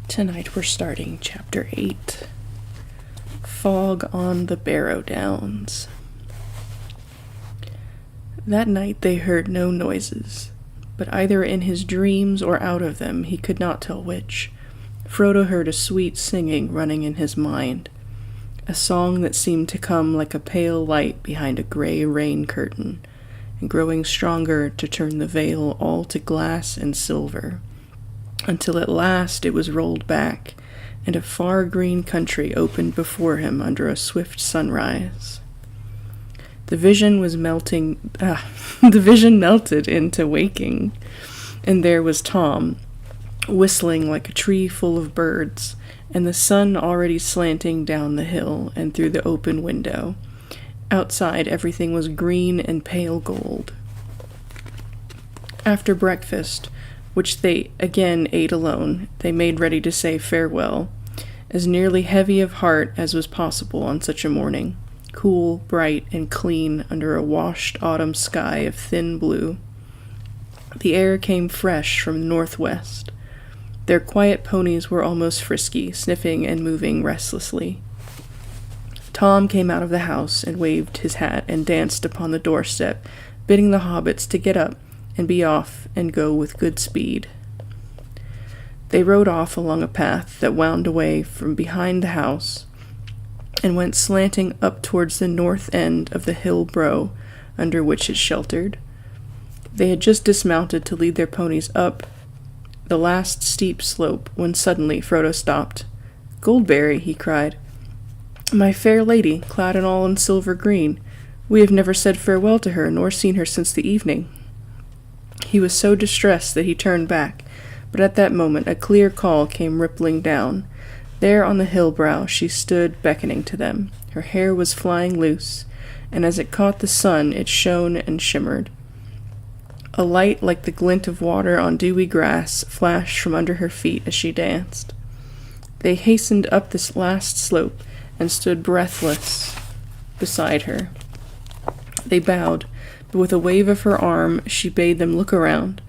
Tonight we're starting Chapter 8, Fog on the Barrow Downs. That night they heard no noises, but either in his dreams or out of them, he could not tell which. Frodo heard a sweet singing running in his mind, a song that seemed to come like a pale light behind a gray rain curtain, and growing stronger to turn the veil all to glass and silver, until at last it was rolled back, and a far green country opened before him under a swift sunrise. The vision melted into waking, and there was Tom, whistling like a tree full of birds, and the sun already slanting down the hill and through the open window. Outside everything was green and pale gold. After breakfast, which they again ate alone, they made ready to say farewell, as nearly heavy of heart as was possible on such a morning, cool, bright, and clean under a washed autumn sky of thin blue. The air came fresh from the northwest. Their quiet ponies were almost frisky, sniffing and moving restlessly. Tom came out of the house and waved his hat and danced upon the doorstep, bidding the hobbits to get up and be off and go with good speed. They rode off along a path that wound away from behind the house and went slanting up towards the north end of the hill brow under which it sheltered. They had just dismounted to lead their ponies up the last steep slope when suddenly Frodo stopped. "Goldberry," he cried, "my fair lady, clad in all in silver green. We have never said farewell to her, nor seen her since the evening." He was so distressed that he turned back, but at that moment a clear call came rippling down. There on the hill brow she stood beckoning to them. Her hair was flying loose, and as it caught the sun it shone and shimmered. A light like the glint of water on dewy grass flashed from under her feet as she danced. They hastened up this last slope and stood breathless beside her. They bowed, but with a wave of her arm she bade them look around,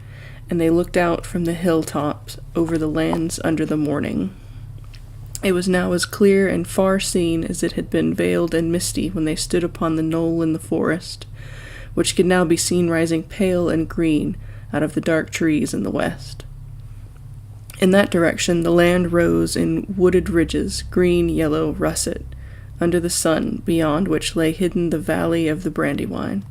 and they looked out from the hilltops over the lands under the morning. It was now as clear and far seen as it had been veiled and misty when they stood upon the knoll in the forest, which could now be seen rising pale and green out of the dark trees in the west. In that direction the land rose in wooded ridges, green, yellow, russet, under the sun, beyond which lay hidden the valley of the Brandywine.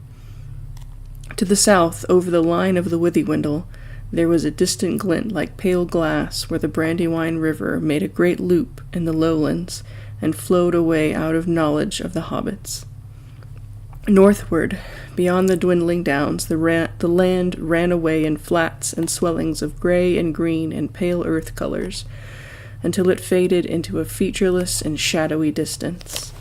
To the south, over the line of the Withywindle, there was a distant glint like pale glass where the Brandywine River made a great loop in the lowlands and flowed away out of knowledge of the hobbits. Northward, beyond the dwindling downs, the land ran away in flats and swellings of gray and green and pale earth colors, until it faded into a featureless and shadowy distance.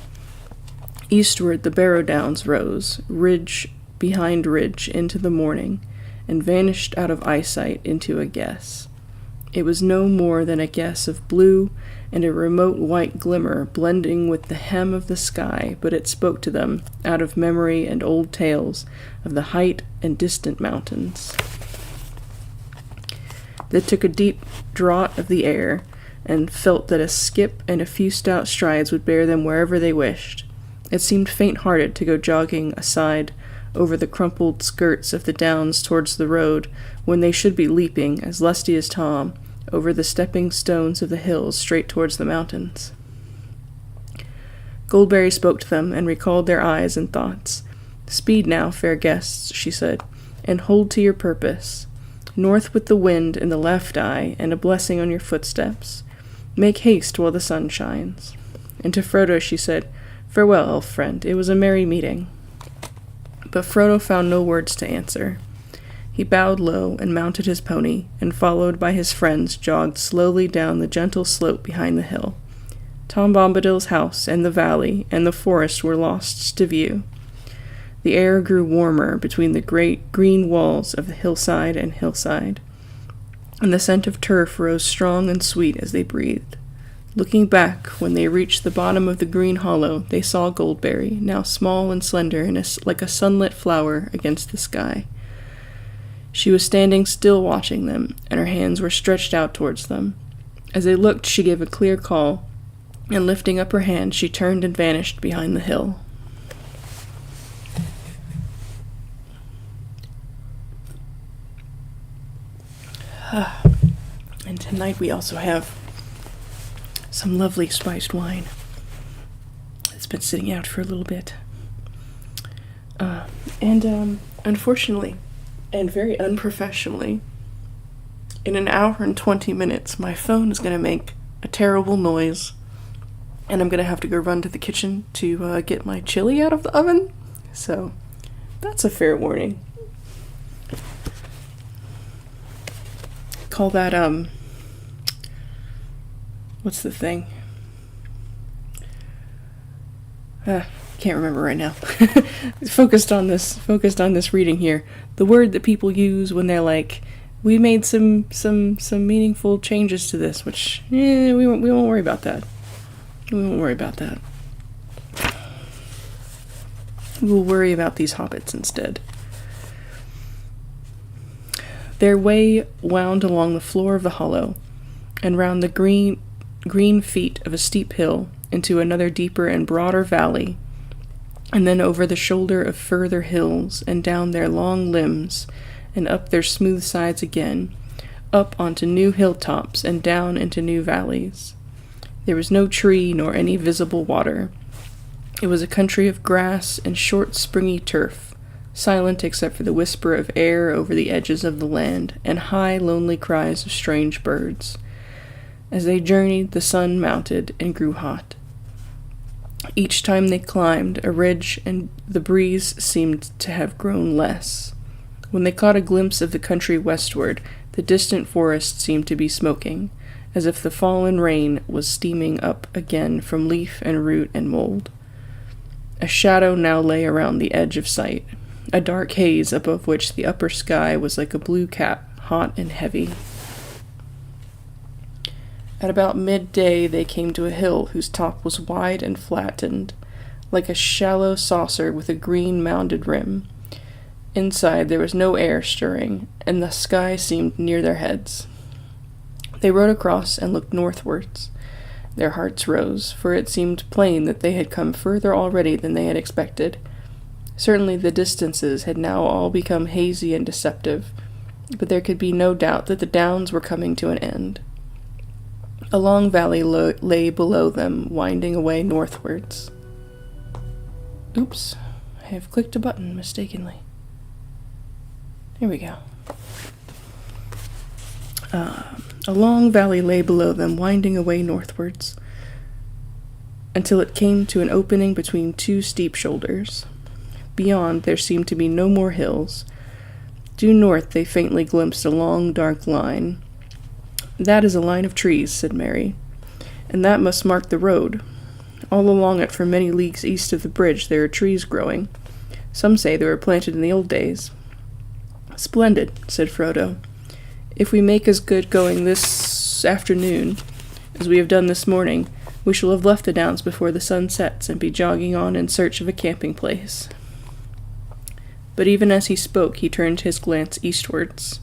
Eastward the Barrow Downs rose, ridge behind ridge, into the morning, and vanished out of eyesight into a guess. It was no more than a guess of blue and a remote white glimmer blending with the hem of the sky, but it spoke to them, out of memory and old tales, of the height and distant mountains. They took a deep draught of the air, and felt that a skip and a few stout strides would bear them wherever they wished. It seemed faint-hearted to go jogging aside over the crumpled skirts of the downs towards the road, when they should be leaping, as lusty as Tom, over the stepping stones of the hills straight towards the mountains. Goldberry spoke to them, and recalled their eyes and thoughts. "Speed now, fair guests," she said, "and hold to your purpose. North with the wind in the left eye, and a blessing on your footsteps. Make haste while the sun shines." And to Frodo she said, "Farewell, elf friend, it was a merry meeting." But Frodo found no words to answer. He bowed low and mounted his pony, and followed by his friends jogged slowly down the gentle slope behind the hill. Tom Bombadil's house and the valley and the forest were lost to view. The air grew warmer between the great green walls of the hillside and hillside, and the scent of turf rose strong and sweet as they breathed. Looking back, when they reached the bottom of the green hollow, they saw Goldberry, now small and slender and like a sunlit flower against the sky. She was standing still watching them, and her hands were stretched out towards them. As they looked, she gave a clear call, and lifting up her hand, she turned and vanished behind the hill. And tonight we also have some lovely spiced wine. It's been sitting out for a little bit. Unfortunately, and very unprofessionally, in an hour and 20 minutes, my phone is going to make a terrible noise, and I'm going to have to go run to the kitchen to get my chili out of the oven. So, that's a fair warning. Call that, what's the thing? Can't remember right now. Focused on this reading here. The word that people use when they're like, we made some meaningful changes to this, which, we won't worry about that. We won't worry about that. We'll worry about these hobbits instead. Their way wound along the floor of the hollow, and round the green feet of a steep hill, into another deeper and broader valley, and then over the shoulder of further hills, and down their long limbs, and up their smooth sides again, up onto new hilltops, and down into new valleys. There was no tree nor any visible water. It was a country of grass and short springy turf, silent except for the whisper of air over the edges of the land, and high lonely cries of strange birds. As they journeyed, the sun mounted and grew hot. Each time they climbed a ridge, and the breeze seemed to have grown less. When they caught a glimpse of the country westward, the distant forest seemed to be smoking, as if the fallen rain was steaming up again from leaf and root and mold. A shadow now lay around the edge of sight, a dark haze above which the upper sky was like a blue cap, hot and heavy. At about midday they came to a hill whose top was wide and flattened, like a shallow saucer with a green mounded rim. Inside there was no air stirring, and the sky seemed near their heads. They rode across and looked northwards. Their hearts rose, for it seemed plain that they had come further already than they had expected. Certainly the distances had now all become hazy and deceptive, but there could be no doubt that the downs were coming to an end. A long valley lay below them, winding away northwards. Oops, I have clicked a button mistakenly. Here we go. A long valley lay below them, winding away northwards, until it came to an opening between two steep shoulders. Beyond, there seemed to be no more hills. Due north, they faintly glimpsed a long, dark line. "That is a line of trees," said Mary, "and that must mark the road. All along it, for many leagues east of the bridge, there are trees growing. Some say they were planted in the old days." "Splendid," said Frodo. "If we make as good going this afternoon as we have done this morning, we shall have left the downs before the sun sets and be jogging on in search of a camping place." But even as he spoke, he turned his glance eastwards,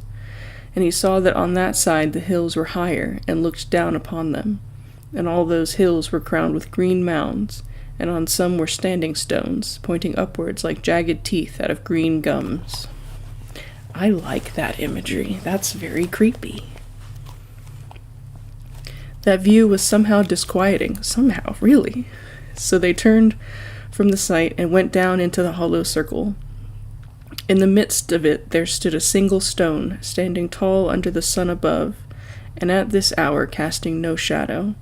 and he saw that on that side the hills were higher and looked down upon them, and all those hills were crowned with green mounds, and on some were standing stones, pointing upwards like jagged teeth out of green gums. I like that imagery. That's very creepy. That view was somehow disquieting. Somehow, really. So they turned from the sight and went down into the hollow circle. In the midst of it there stood a single stone, standing tall under the sun above, and at this hour casting no shadow.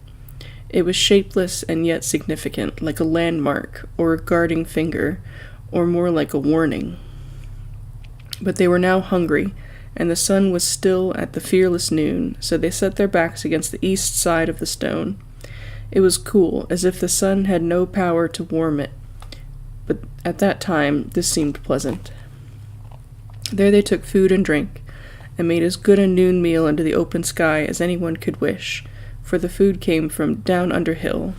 It was shapeless and yet significant, like a landmark, or a guarding finger, or more like a warning. But they were now hungry, and the sun was still at the fearless noon, so they set their backs against the east side of the stone. It was cool, as if the sun had no power to warm it, but at that time this seemed pleasant. There they took food and drink, and made as good a noon meal under the open sky as anyone could wish, for the food came from down under hill.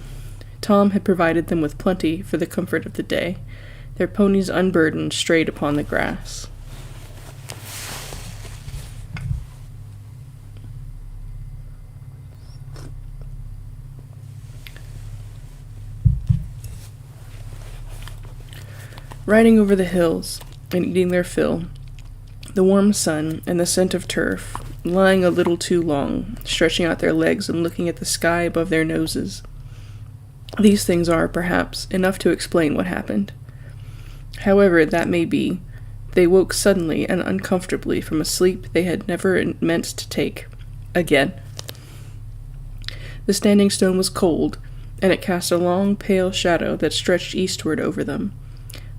Tom had provided them with plenty for the comfort of the day. Their ponies unburdened strayed upon the grass. Riding over the hills and eating their fill, the warm sun and the scent of turf, lying a little too long, stretching out their legs and looking at the sky above their noses. These things are, perhaps, enough to explain what happened. However that may be, they woke suddenly and uncomfortably from a sleep they had never meant to take. Again. The standing stone was cold, and it cast a long, pale shadow that stretched eastward over them.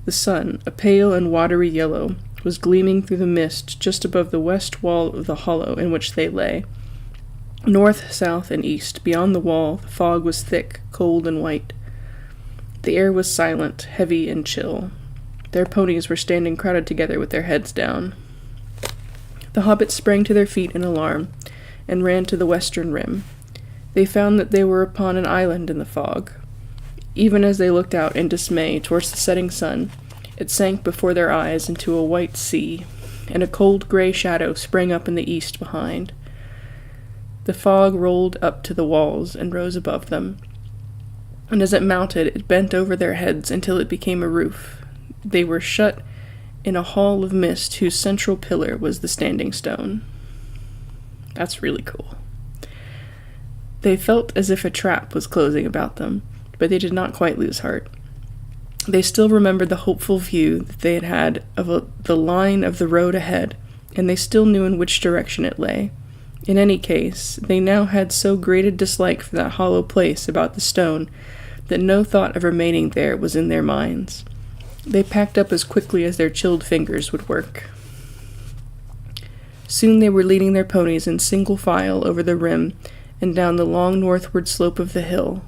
The sun, a pale and watery yellow, was gleaming through the mist just above the west wall of the hollow in which they lay. North, south, and east, beyond the wall, the fog was thick, cold, and white. The air was silent, heavy, and chill. Their ponies were standing crowded together with their heads down. The hobbits sprang to their feet in alarm, and ran to the western rim. They found that they were upon an island in the fog. Even as they looked out in dismay towards the setting sun, it sank before their eyes into a white sea, and a cold gray shadow sprang up in the east behind. The fog rolled up to the walls and rose above them, and as it mounted, it bent over their heads until it became a roof. They were shut in a hall of mist whose central pillar was the standing stone. That's really cool. They felt as if a trap was closing about them, but they did not quite lose heart. They still remembered the hopeful view that they had had of the line of the road ahead, and they still knew in which direction it lay. In any case, they now had so great a dislike for that hollow place about the stone that no thought of remaining there was in their minds. They packed up as quickly as their chilled fingers would work. Soon they were leading their ponies in single file over the rim and down the long northward slope of the hill,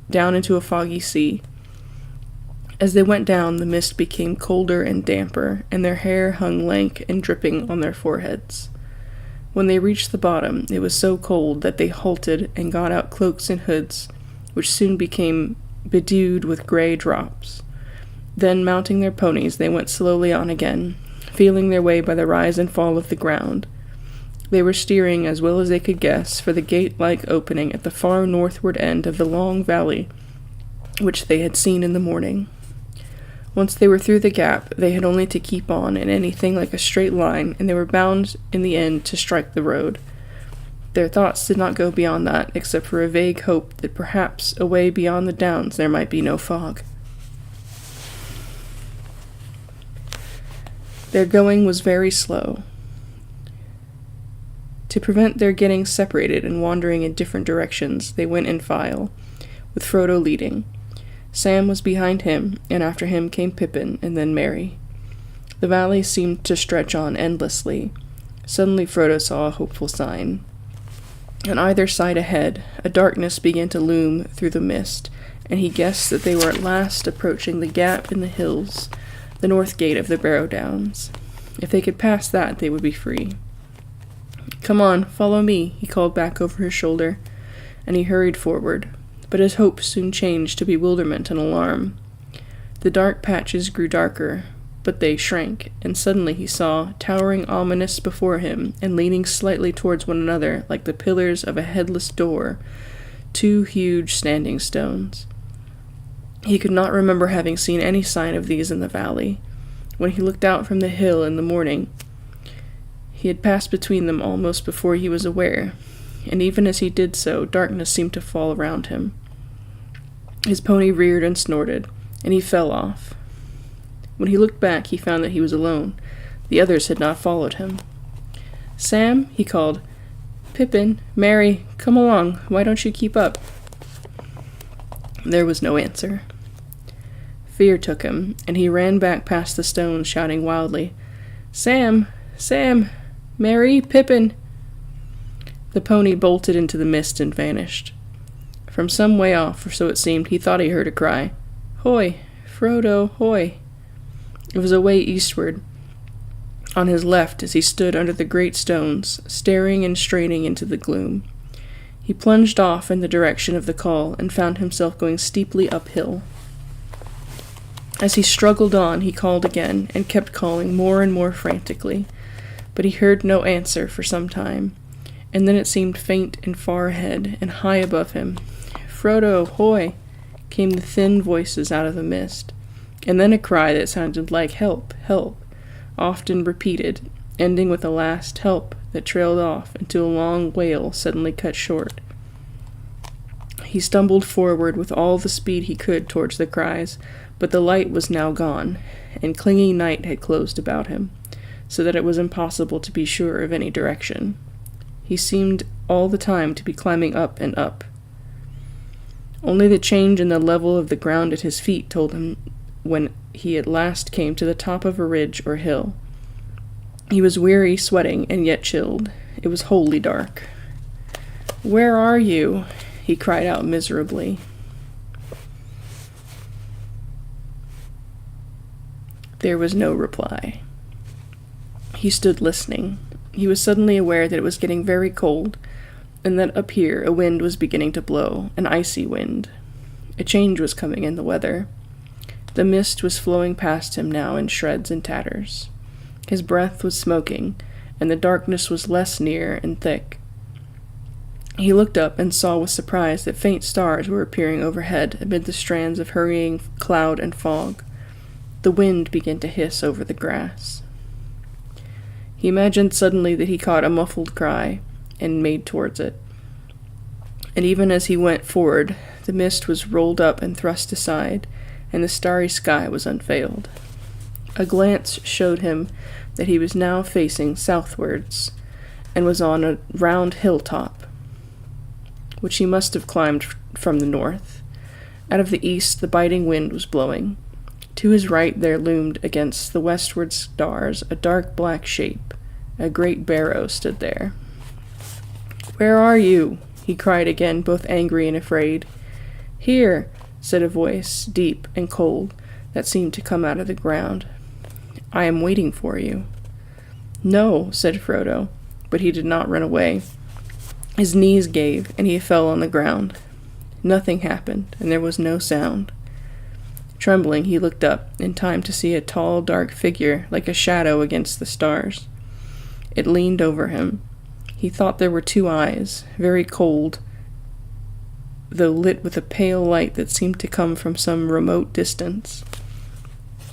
down into a foggy sea. As they went down, the mist became colder and damper, and their hair hung lank and dripping on their foreheads. When they reached the bottom, it was so cold that they halted and got out cloaks and hoods, which soon became bedewed with gray drops. Then, mounting their ponies, they went slowly on again, feeling their way by the rise and fall of the ground. They were steering, as well as they could guess, for the gate-like opening at the far northward end of the long valley, which they had seen in the morning. Once they were through the gap, they had only to keep on in anything like a straight line, and they were bound in the end to strike the road. Their thoughts did not go beyond that, except for a vague hope that perhaps away beyond the downs there might be no fog. Their going was very slow. To prevent their getting separated and wandering in different directions, they went in file, with Frodo leading. Sam was behind him, and after him came Pippin, and then Merry. The valley seemed to stretch on endlessly. Suddenly Frodo saw a hopeful sign. On either side ahead, a darkness began to loom through the mist, and he guessed that they were at last approaching the gap in the hills, the north gate of the Barrow Downs. If they could pass that, they would be free. "Come on, follow me," he called back over his shoulder, and he hurried forward. But his hopes soon changed to bewilderment and alarm. The dark patches grew darker, but they shrank, and suddenly he saw, towering ominous before him, and leaning slightly towards one another like the pillars of a headless door, two huge standing stones. He could not remember having seen any sign of these in the valley. When he looked out from the hill in the morning, he had passed between them almost before he was aware, and even as he did so, darkness seemed to fall around him. His pony reared and snorted, and he fell off. When he looked back, he found that he was alone. The others had not followed him. "Sam," he called. "Pippin, Merry, come along. Why don't you keep up?" There was no answer. Fear took him, and he ran back past the stones, shouting wildly, "Sam! Sam! Merry! Pippin!" The pony bolted into the mist and vanished. From some way off, or so it seemed, he thought he heard a cry. "Hoy! Frodo, hoy!" It was away eastward, on his left, as he stood under the great stones, staring and straining into the gloom. He plunged off in the direction of the call, and found himself going steeply uphill. As he struggled on, he called again, and kept calling more and more frantically, but he heard no answer for some time, and then it seemed faint and far ahead, and high above him. "Frodo, hoy!" came the thin voices out of the mist, and then a cry that sounded like "Help! Help!" often repeated, ending with a last "help" that trailed off into a long wail suddenly cut short. He stumbled forward with all the speed he could towards the cries, but the light was now gone, and clinging night had closed about him, so that it was impossible to be sure of any direction. He seemed all the time to be climbing up and up. Only the change in the level of the ground at his feet told him when he at last came to the top of a ridge or hill. He was weary, sweating, and yet chilled. It was wholly dark. "Where are you?" he cried out miserably. There was no reply. He stood listening. He was suddenly aware that it was getting very cold, and that up here a wind was beginning to blow, an icy wind. A change was coming in the weather. The mist was flowing past him now in shreds and tatters. His breath was smoking, and the darkness was less near and thick. He looked up and saw with surprise that faint stars were appearing overhead amid the strands of hurrying cloud and fog. The wind began to hiss over the grass. He imagined suddenly that he caught a muffled cry, and made towards it. And even as he went forward, the mist was rolled up and thrust aside, and the starry sky was unveiled. A glance showed him that he was now facing southwards, and was on a round hilltop, which he must have climbed from the north. Out of the east the biting wind was blowing. To his right there loomed against the westward stars a dark black shape. A great barrow stood there. "Where are you?" he cried again, both angry and afraid. "Here," said a voice, deep and cold, that seemed to come out of the ground. "I am waiting for you." "No," said Frodo, but he did not run away. His knees gave, and he fell on the ground. Nothing happened, and there was no sound. Trembling, he looked up, in time to see a tall, dark figure, like a shadow against the stars. It leaned over him. He thought there were two eyes, very cold, though lit with a pale light that seemed to come from some remote distance.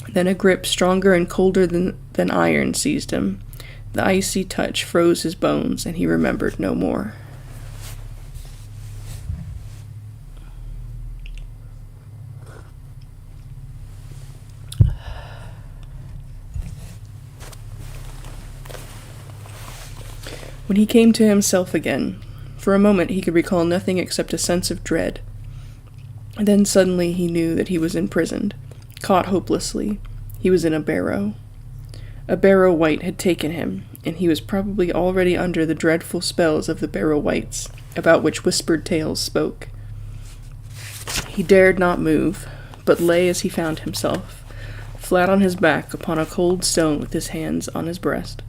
Then a grip stronger and colder than iron seized him. The icy touch froze his bones, and he remembered no more. When he came to himself again, for a moment he could recall nothing except a sense of dread. Then suddenly he knew that he was imprisoned, caught hopelessly. He was in a barrow. A barrow wight had taken him, and he was probably already under the dreadful spells of the barrow wights, about which whispered tales spoke. He dared not move, but lay as he found himself, flat on his back upon a cold stone with his hands on his breast.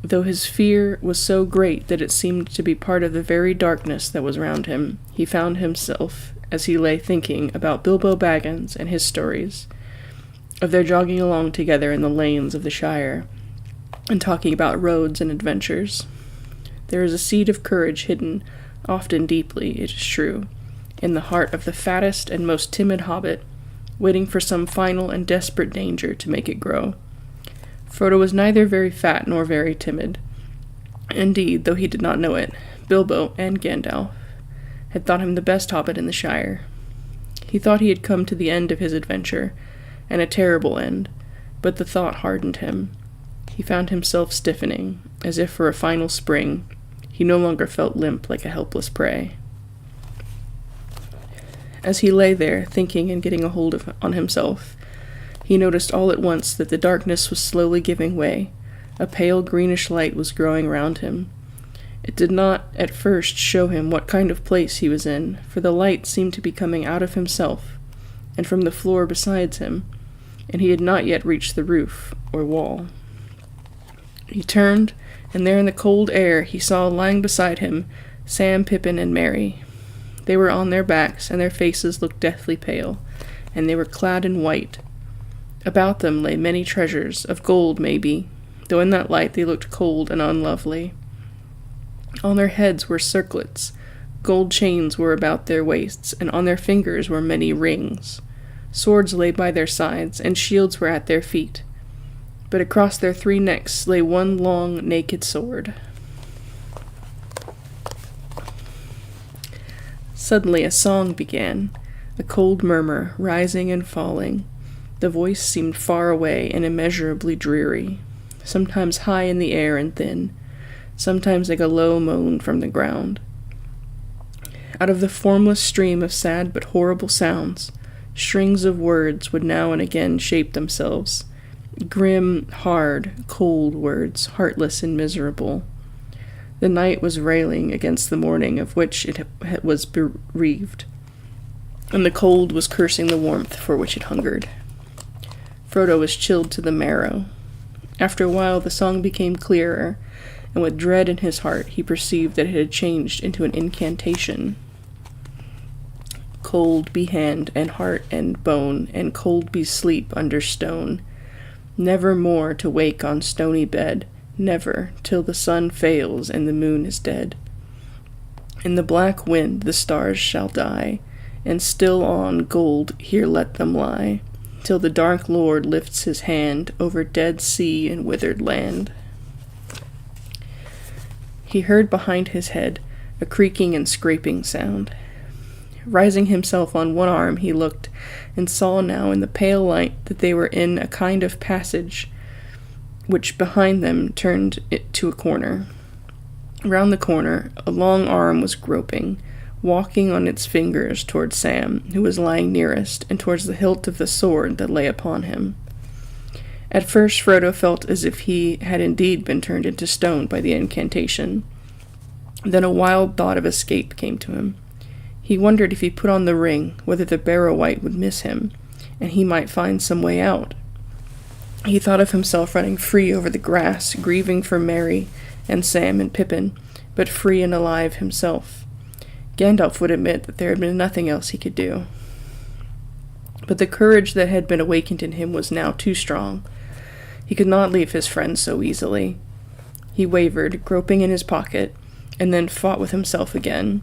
Though his fear was so great that it seemed to be part of the very darkness that was round him, he found himself, as he lay thinking about Bilbo Baggins and his stories, of their jogging along together in the lanes of the Shire, and talking about roads and adventures. There is a seed of courage hidden, often deeply, it is true, in the heart of the fattest and most timid hobbit, waiting for some final and desperate danger to make it grow. Frodo was neither very fat nor very timid. Indeed, though he did not know it, Bilbo and Gandalf had thought him the best hobbit in the Shire. He thought he had come to the end of his adventure, and a terrible end, but the thought hardened him. He found himself stiffening, as if for a final spring. He no longer felt limp like a helpless prey. As he lay there, thinking and getting a hold on himself, he noticed all at once that the darkness was slowly giving way. A pale greenish light was growing round him. It did not at first show him what kind of place he was in, for the light seemed to be coming out of himself, and from the floor beside him, and he had not yet reached the roof or wall. He turned, and there in the cold air he saw lying beside him Sam, Pippin, and Merry. They were on their backs, and their faces looked deathly pale, and they were clad in white. About them lay many treasures, of gold maybe, though in that light they looked cold and unlovely. On their heads were circlets, gold chains were about their waists, and on their fingers were many rings. Swords lay by their sides, and shields were at their feet. But across their three necks lay one long, naked sword. Suddenly a song began, a cold murmur, rising and falling. The voice seemed far away and immeasurably dreary, sometimes high in the air and thin, sometimes like a low moan from the ground. Out of the formless stream of sad but horrible sounds, strings of words would now and again shape themselves, grim, hard, cold words, heartless and miserable. The night was railing against the morning of which it was bereaved, and the cold was cursing the warmth for which it hungered. Frodo was chilled to the marrow. After a while the song became clearer, and with dread in his heart he perceived that it had changed into an incantation. Cold be hand and heart and bone, and cold be sleep under stone. Never more to wake on stony bed, never, till the sun fails and the moon is dead. In the black wind the stars shall die, and still on gold here let them lie, till the dark Lord lifts his hand over dead sea and withered land. He heard behind his head a creaking and scraping sound. Rising himself on one arm, he looked, and saw now in the pale light that they were in a kind of passage, which behind them turned it to a corner. Round the corner, a long arm was groping, walking on its fingers towards Sam, who was lying nearest, and towards the hilt of the sword that lay upon him. At first Frodo felt as if he had indeed been turned into stone by the incantation. Then a wild thought of escape came to him. He wondered if he put on the ring, whether the Barrow Wight would miss him, and he might find some way out. He thought of himself running free over the grass, grieving for Merry and Sam and Pippin, but free and alive himself. Gandalf would admit that there had been nothing else he could do. But the courage that had been awakened in him was now too strong. He could not leave his friends so easily. He wavered, groping in his pocket, and then fought with himself again,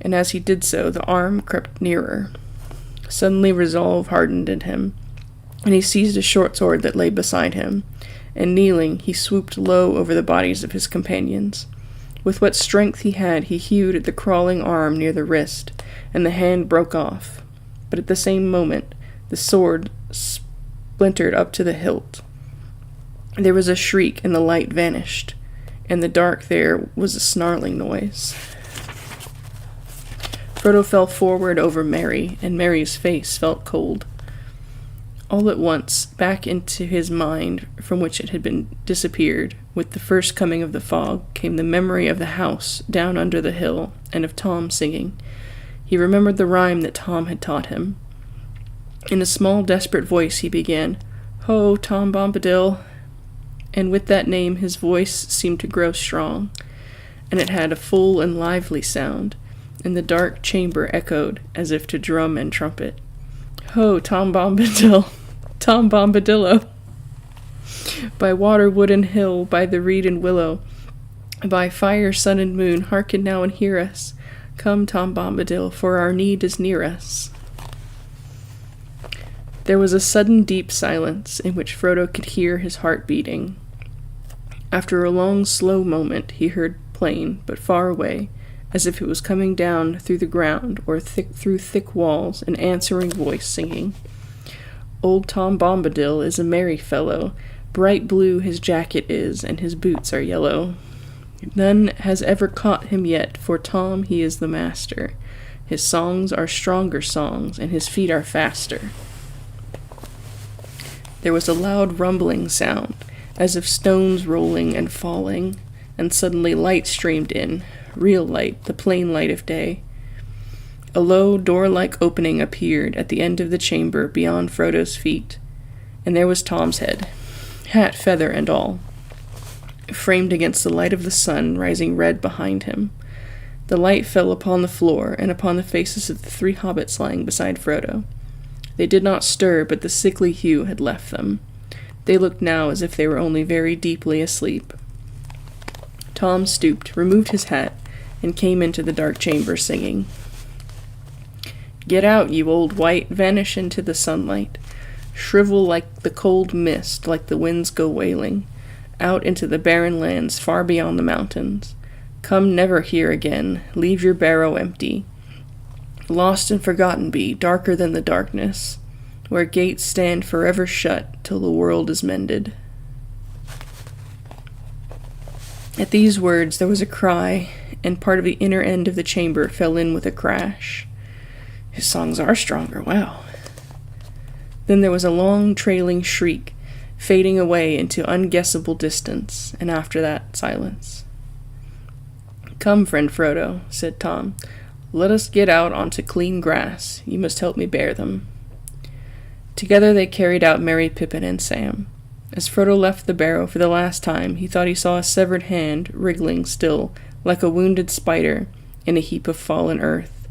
and as he did so, the arm crept nearer. Suddenly resolve hardened in him, and he seized a short sword that lay beside him, and kneeling, he swooped low over the bodies of his companions. With what strength he had, he hewed at the crawling arm near the wrist, and the hand broke off. But at the same moment, the sword splintered up to the hilt. There was a shriek, and the light vanished. In the dark there was a snarling noise. Frodo fell forward over Merry, and Merry's face felt cold. All at once, back into his mind, from which it had been disappeared, with the first coming of the fog, came the memory of the house down under the hill, and of Tom singing. He remembered the rhyme that Tom had taught him. In a small, desperate voice he began, "Ho, Tom Bombadil," and with that name his voice seemed to grow strong, and it had a full and lively sound, and the dark chamber echoed as if to drum and trumpet. "Ho, Tom Bombadil, Tom Bombadillo, by water, wood, and hill, by the reed and willow, by fire, sun, and moon, hearken now and hear us. Come, Tom Bombadil, for our need is near us." There was a sudden deep silence in which Frodo could hear his heart beating. After a long, slow moment, he heard plain, but far away, as if it was coming down through the ground or through thick walls, an answering voice singing. "Old Tom Bombadil is a merry fellow, bright blue his jacket is, and his boots are yellow. None has ever caught him yet, for Tom he is the master. His songs are stronger songs, and his feet are faster." There was a loud rumbling sound, as of stones rolling and falling, and suddenly light streamed in, real light, the plain light of day. A low, door-like opening appeared at the end of the chamber beyond Frodo's feet, and there was Tom's head, hat, feather, and all, framed against the light of the sun rising red behind him. The light fell upon the floor and upon the faces of the 3 hobbits lying beside Frodo. They did not stir, but the sickly hue had left them. They looked now as if they were only very deeply asleep. Tom stooped, removed his hat, and came into the dark chamber singing. "Get out, you old wight, vanish into the sunlight. Shrivel like the cold mist, like the winds go wailing, out into the barren lands far beyond the mountains. Come never here again, leave your barrow empty. Lost and forgotten be, darker than the darkness, where gates stand forever shut till the world is mended." At these words there was a cry, and part of the inner end of the chamber fell in with a crash. "His songs are stronger, wow." Then there was a long trailing shriek, fading away into unguessable distance, and after that, silence. "Come, friend Frodo," said Tom. "Let us get out onto clean grass. You must help me bear them." Together they carried out Merry, Pippin, and Sam. As Frodo left the barrow for the last time, he thought he saw a severed hand wriggling still, like a wounded spider, in a heap of fallen earth.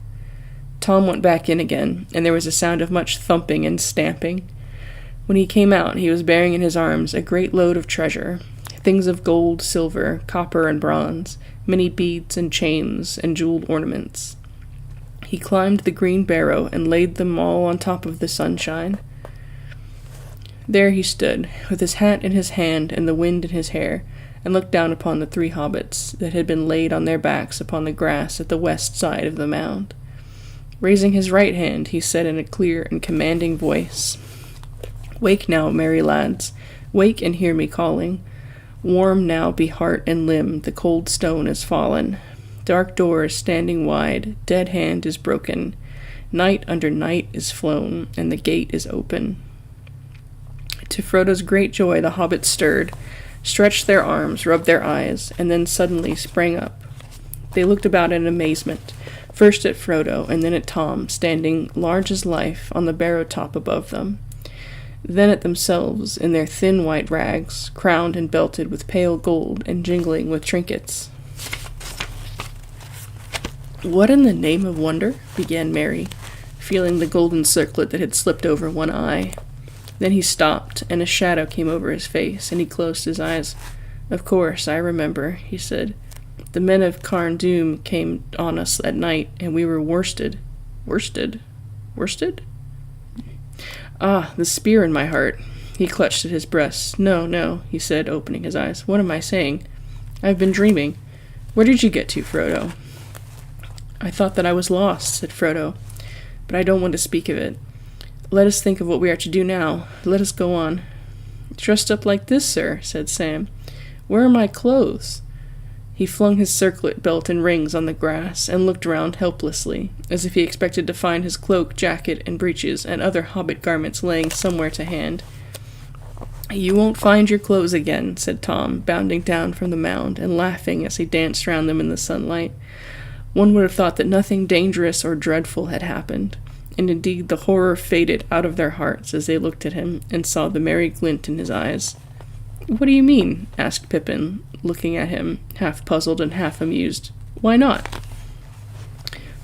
Tom went back in again, and there was a sound of much thumping and stamping. When he came out, he was bearing in his arms a great load of treasure, things of gold, silver, copper, and bronze, many beads and chains and jeweled ornaments. He climbed the green barrow and laid them all on top of the sunshine. There he stood, with his hat in his hand and the wind in his hair, and looked down upon the 3 hobbits that had been laid on their backs upon the grass at the west side of the mound. Raising his right hand, he said in a clear and commanding voice, "Wake now, merry lads, wake and hear me calling. Warm now be heart and limb, the cold stone is fallen. Dark door is standing wide, dead hand is broken. Night under night is flown, and the gate is open." To Frodo's great joy, the hobbits stirred, stretched their arms, rubbed their eyes, and then suddenly sprang up. They looked about in amazement, first at Frodo and then at Tom, standing large as life on the barrow top above them, then at themselves in their thin white rags, crowned and belted with pale gold and jingling with trinkets. "What in the name of wonder?" began Merry, feeling the golden circlet that had slipped over one eye. Then he stopped, and a shadow came over his face, and he closed his eyes. Of course, I remember, he said. The men of Carn Dûm came on us at night, and we were worsted. Worsted? Worsted? Ah, the spear in my heart. He clutched at his breast. No, no, he said, opening his eyes. What am I saying? I've been dreaming. Where did you get to, Frodo? I thought that I was lost, said Frodo, but I don't want to speak of it. Let us think of what we are to do now. Let us go on. Dressed up like this, sir, said Sam. Where are my clothes? He flung his circlet belt and rings on the grass and looked round helplessly, as if he expected to find his cloak, jacket, and breeches and other hobbit garments laying somewhere to hand. You won't find your clothes again, said Tom, bounding down from the mound and laughing as he danced round them in the sunlight. One would have thought that nothing dangerous or dreadful had happened, and indeed the horror faded out of their hearts as they looked at him and saw the merry glint in his eyes. What do you mean? Asked Pippin, looking at him, half puzzled and half amused. Why not?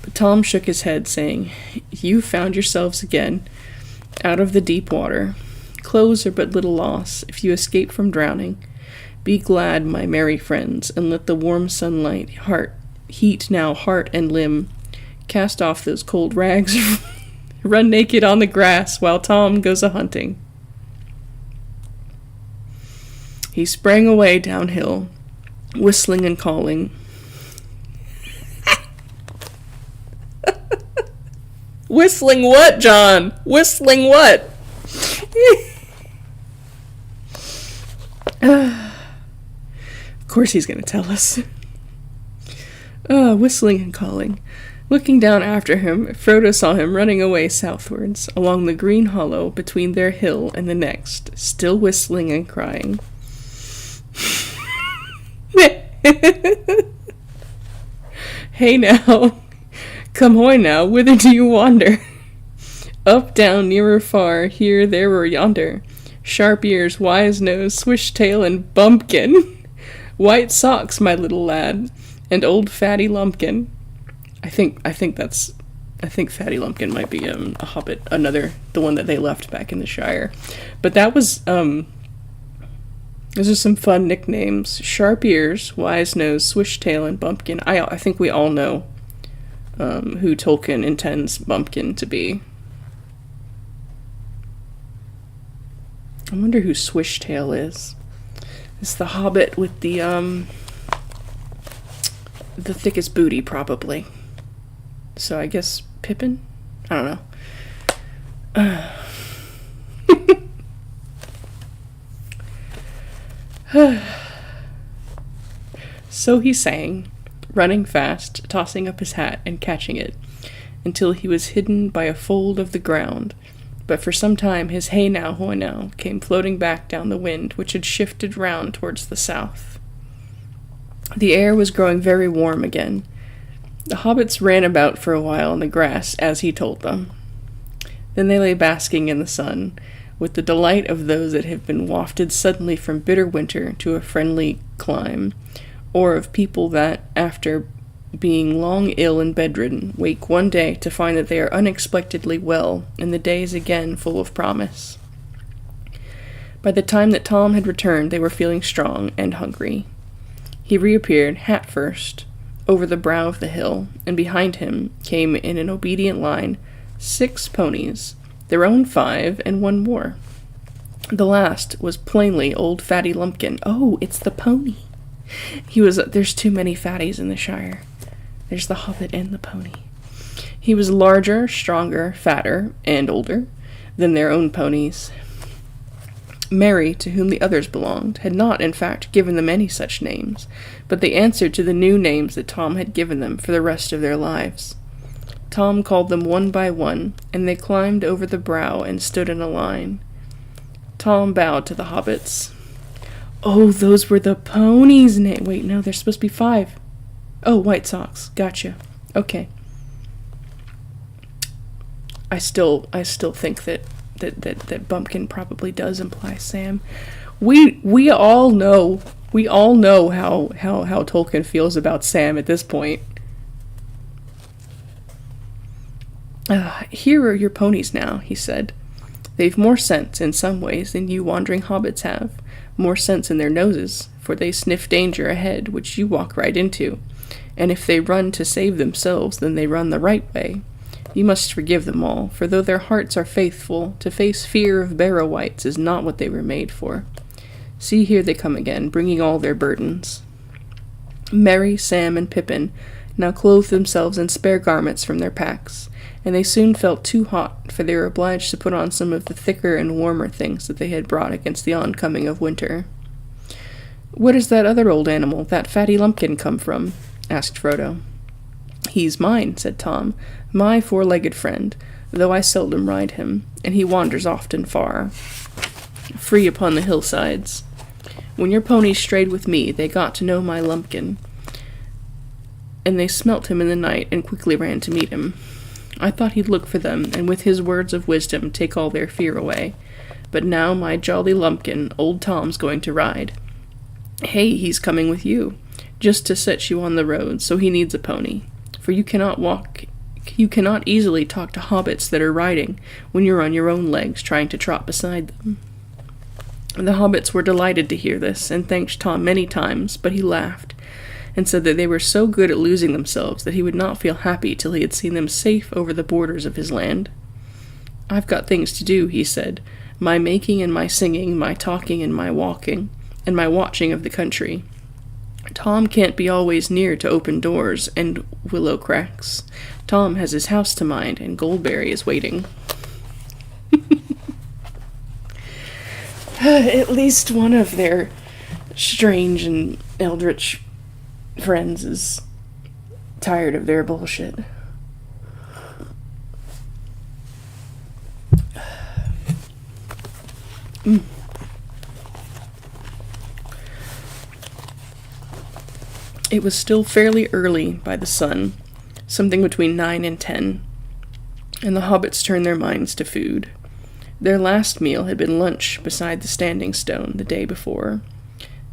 But Tom shook his head, saying, You found yourselves again, out of the deep water. Clothes are but little loss, if you escape from drowning. Be glad, my merry friends, and let the warm sunlight heat now heart and limb. Cast off those cold rags, run naked on the grass, while Tom goes a-hunting. He sprang away downhill, whistling and calling. Whistling what, John? Whistling what? Of course he's going to tell us. Whistling and calling. Looking down after him, Frodo saw him running away southwards, along the green hollow between their hill and the next, still whistling and crying. Hey now, come hoy now, whither do you wander? Up, down, near or far, here, there, or yonder. Sharp ears, wise nose, swish tail, and bumpkin. White socks, my little lad, and old fatty lumpkin. I think Fatty Lumpkin might be a hobbit, the one that they left back in the Shire. But that was those are some fun nicknames. Sharp ears, wise nose, swish tail, and bumpkin. I think we all know who Tolkien intends Bumpkin to be. I wonder who Swishtail is. It's the hobbit with the thickest booty, probably. So I guess Pippin? I don't know. So he sang, running fast, tossing up his hat and catching it, until he was hidden by a fold of the ground. But for some time his hey now, hoy now came floating back down the wind, which had shifted round towards the south. The air was growing very warm again. The hobbits ran about for a while in the grass, as he told them. Then they lay basking in the sun, with the delight of those that have been wafted suddenly from bitter winter to a friendly clime, or of people that, after being long ill and bedridden, wake one day to find that they are unexpectedly well, and the day is again full of promise. By the time that Tom had returned, they were feeling strong and hungry. He reappeared, hat first, over the brow of the hill, and behind him came in an obedient line 6 ponies, their own 5, and 1 more. The last was plainly old Fatty Lumpkin. Oh, it's the pony. There's too many fatties in the Shire. There's the hobbit and the pony. He was larger, stronger, fatter, and older than their own ponies. Merry, to whom the others belonged, had not, in fact, given them any such names, but they answered to the new names that Tom had given them for the rest of their lives. Tom called them one by one, and they climbed over the brow and stood in a line. Tom bowed to the hobbits. Oh, those were the ponies' names. Wait, no, there's supposed to be 5. Oh, White Socks. Gotcha. Okay. I still think that Bumpkin probably does imply Sam. We all know how Tolkien feels about Sam at this point. Here are your ponies now, he said. They've more sense in some ways than you wandering hobbits have, more sense in their noses, for they sniff danger ahead, which you walk right into, and if they run to save themselves, then they run the right way. You must forgive them all, for though their hearts are faithful, to face fear of Barrow wights is not what they were made for. See, here they come again, bringing all their burdens. Merry, Sam, and Pippin now clothed themselves in spare garments from their packs, and they soon felt too hot, for they were obliged to put on some of the thicker and warmer things that they had brought against the oncoming of winter. "Where does that other old animal, that fatty lumpkin, come from?" asked Frodo. "He's mine," said Tom, "my four-legged friend, though I seldom ride him, and he wanders often far, free upon the hillsides. When your ponies strayed with me, they got to know my lumpkin, and they smelt him in the night and quickly ran to meet him. I thought he'd look for them, and with his words of wisdom take all their fear away. But now my jolly lumpkin, old Tom's going to ride. Hey, he's coming with you, just to set you on the road, so he needs a pony. For you cannot easily talk to hobbits that are riding when you're on your own legs trying to trot beside them." The hobbits were delighted to hear this, and thanked Tom many times, but he laughed, and said that they were so good at losing themselves that he would not feel happy till he had seen them safe over the borders of his land. "I've got things to do," he said, "my making and my singing, my talking and my walking, and my watching of the country. Tom can't be always near to open doors and willow cracks. Tom has his house to mind, and Goldberry is waiting." At least one of their strange and eldritch friends is tired of their bullshit. It was still fairly early by the sun, something between 9 and 10, and the hobbits turned their minds to food. Their last meal had been lunch beside the Standing Stone the day before.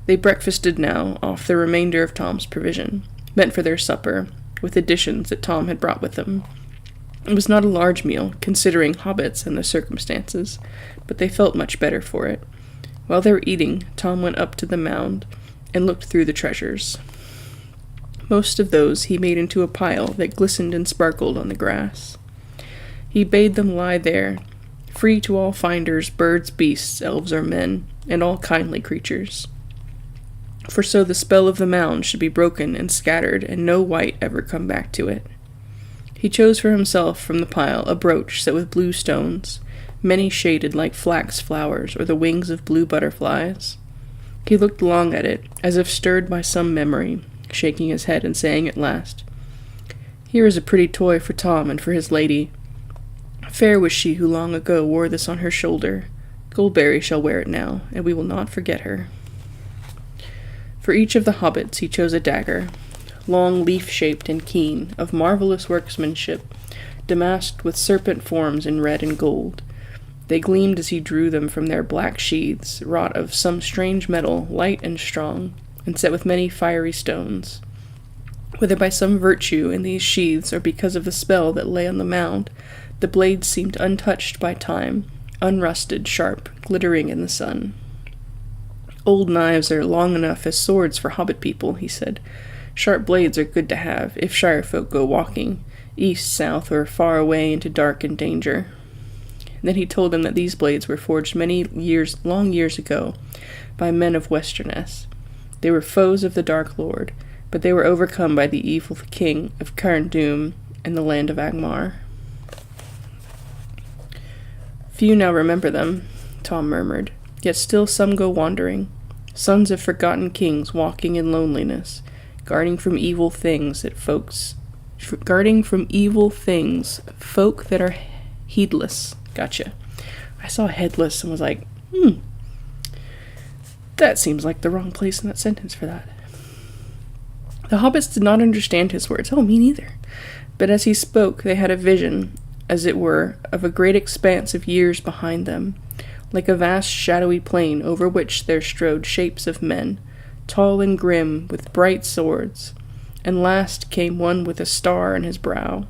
They breakfasted now off the remainder of Tom's provision, meant for their supper, with additions that Tom had brought with them. It was not a large meal, considering hobbits and the circumstances, but they felt much better for it. While they were eating, Tom went up to the mound and looked through the treasures. Most of those he made into a pile that glistened and sparkled on the grass. He bade them lie there, free to all finders, birds, beasts, elves, or men, and all kindly creatures. For so the spell of the mound should be broken and scattered, and no wight ever come back to it. He chose for himself from the pile a brooch set with blue stones, many shaded like flax flowers or the wings of blue butterflies. He looked long at it, as if stirred by some memory, shaking his head and saying at last, "Here is a pretty toy for Tom and for his lady. Fair was she who long ago wore this on her shoulder. Goldberry shall wear it now, and we will not forget her." For each of the hobbits he chose a dagger, long, leaf-shaped and keen, of marvelous workmanship, damasked with serpent forms in red and gold. They gleamed as he drew them from their black sheaths, wrought of some strange metal, light and strong, and set with many fiery stones. Whether by some virtue in these sheaths or because of the spell that lay on the mound, the blades seemed untouched by time, unrusted, sharp, glittering in the sun. "Old knives are long enough as swords for hobbit people," he said. "Sharp blades are good to have, if shire folk go walking, east, south, or far away into dark and danger." Then he told them that these blades were forged long years ago, by men of Westerness. They were foes of the Dark Lord, but they were overcome by the evil king of Carn Dûm and the land of Angmar. "Few now remember them," Tom murmured, "yet still some go wandering, sons of forgotten kings walking in loneliness, guarding from evil things folk that are heedless." Gotcha. I saw headless and was like, that seems like the wrong place in that sentence for that. The hobbits did not understand his words. Oh, me neither. But as he spoke, they had a vision, as it were, of a great expanse of years behind them, like a vast shadowy plain over which there strode shapes of men, tall and grim, with bright swords, and last came one with a star on his brow.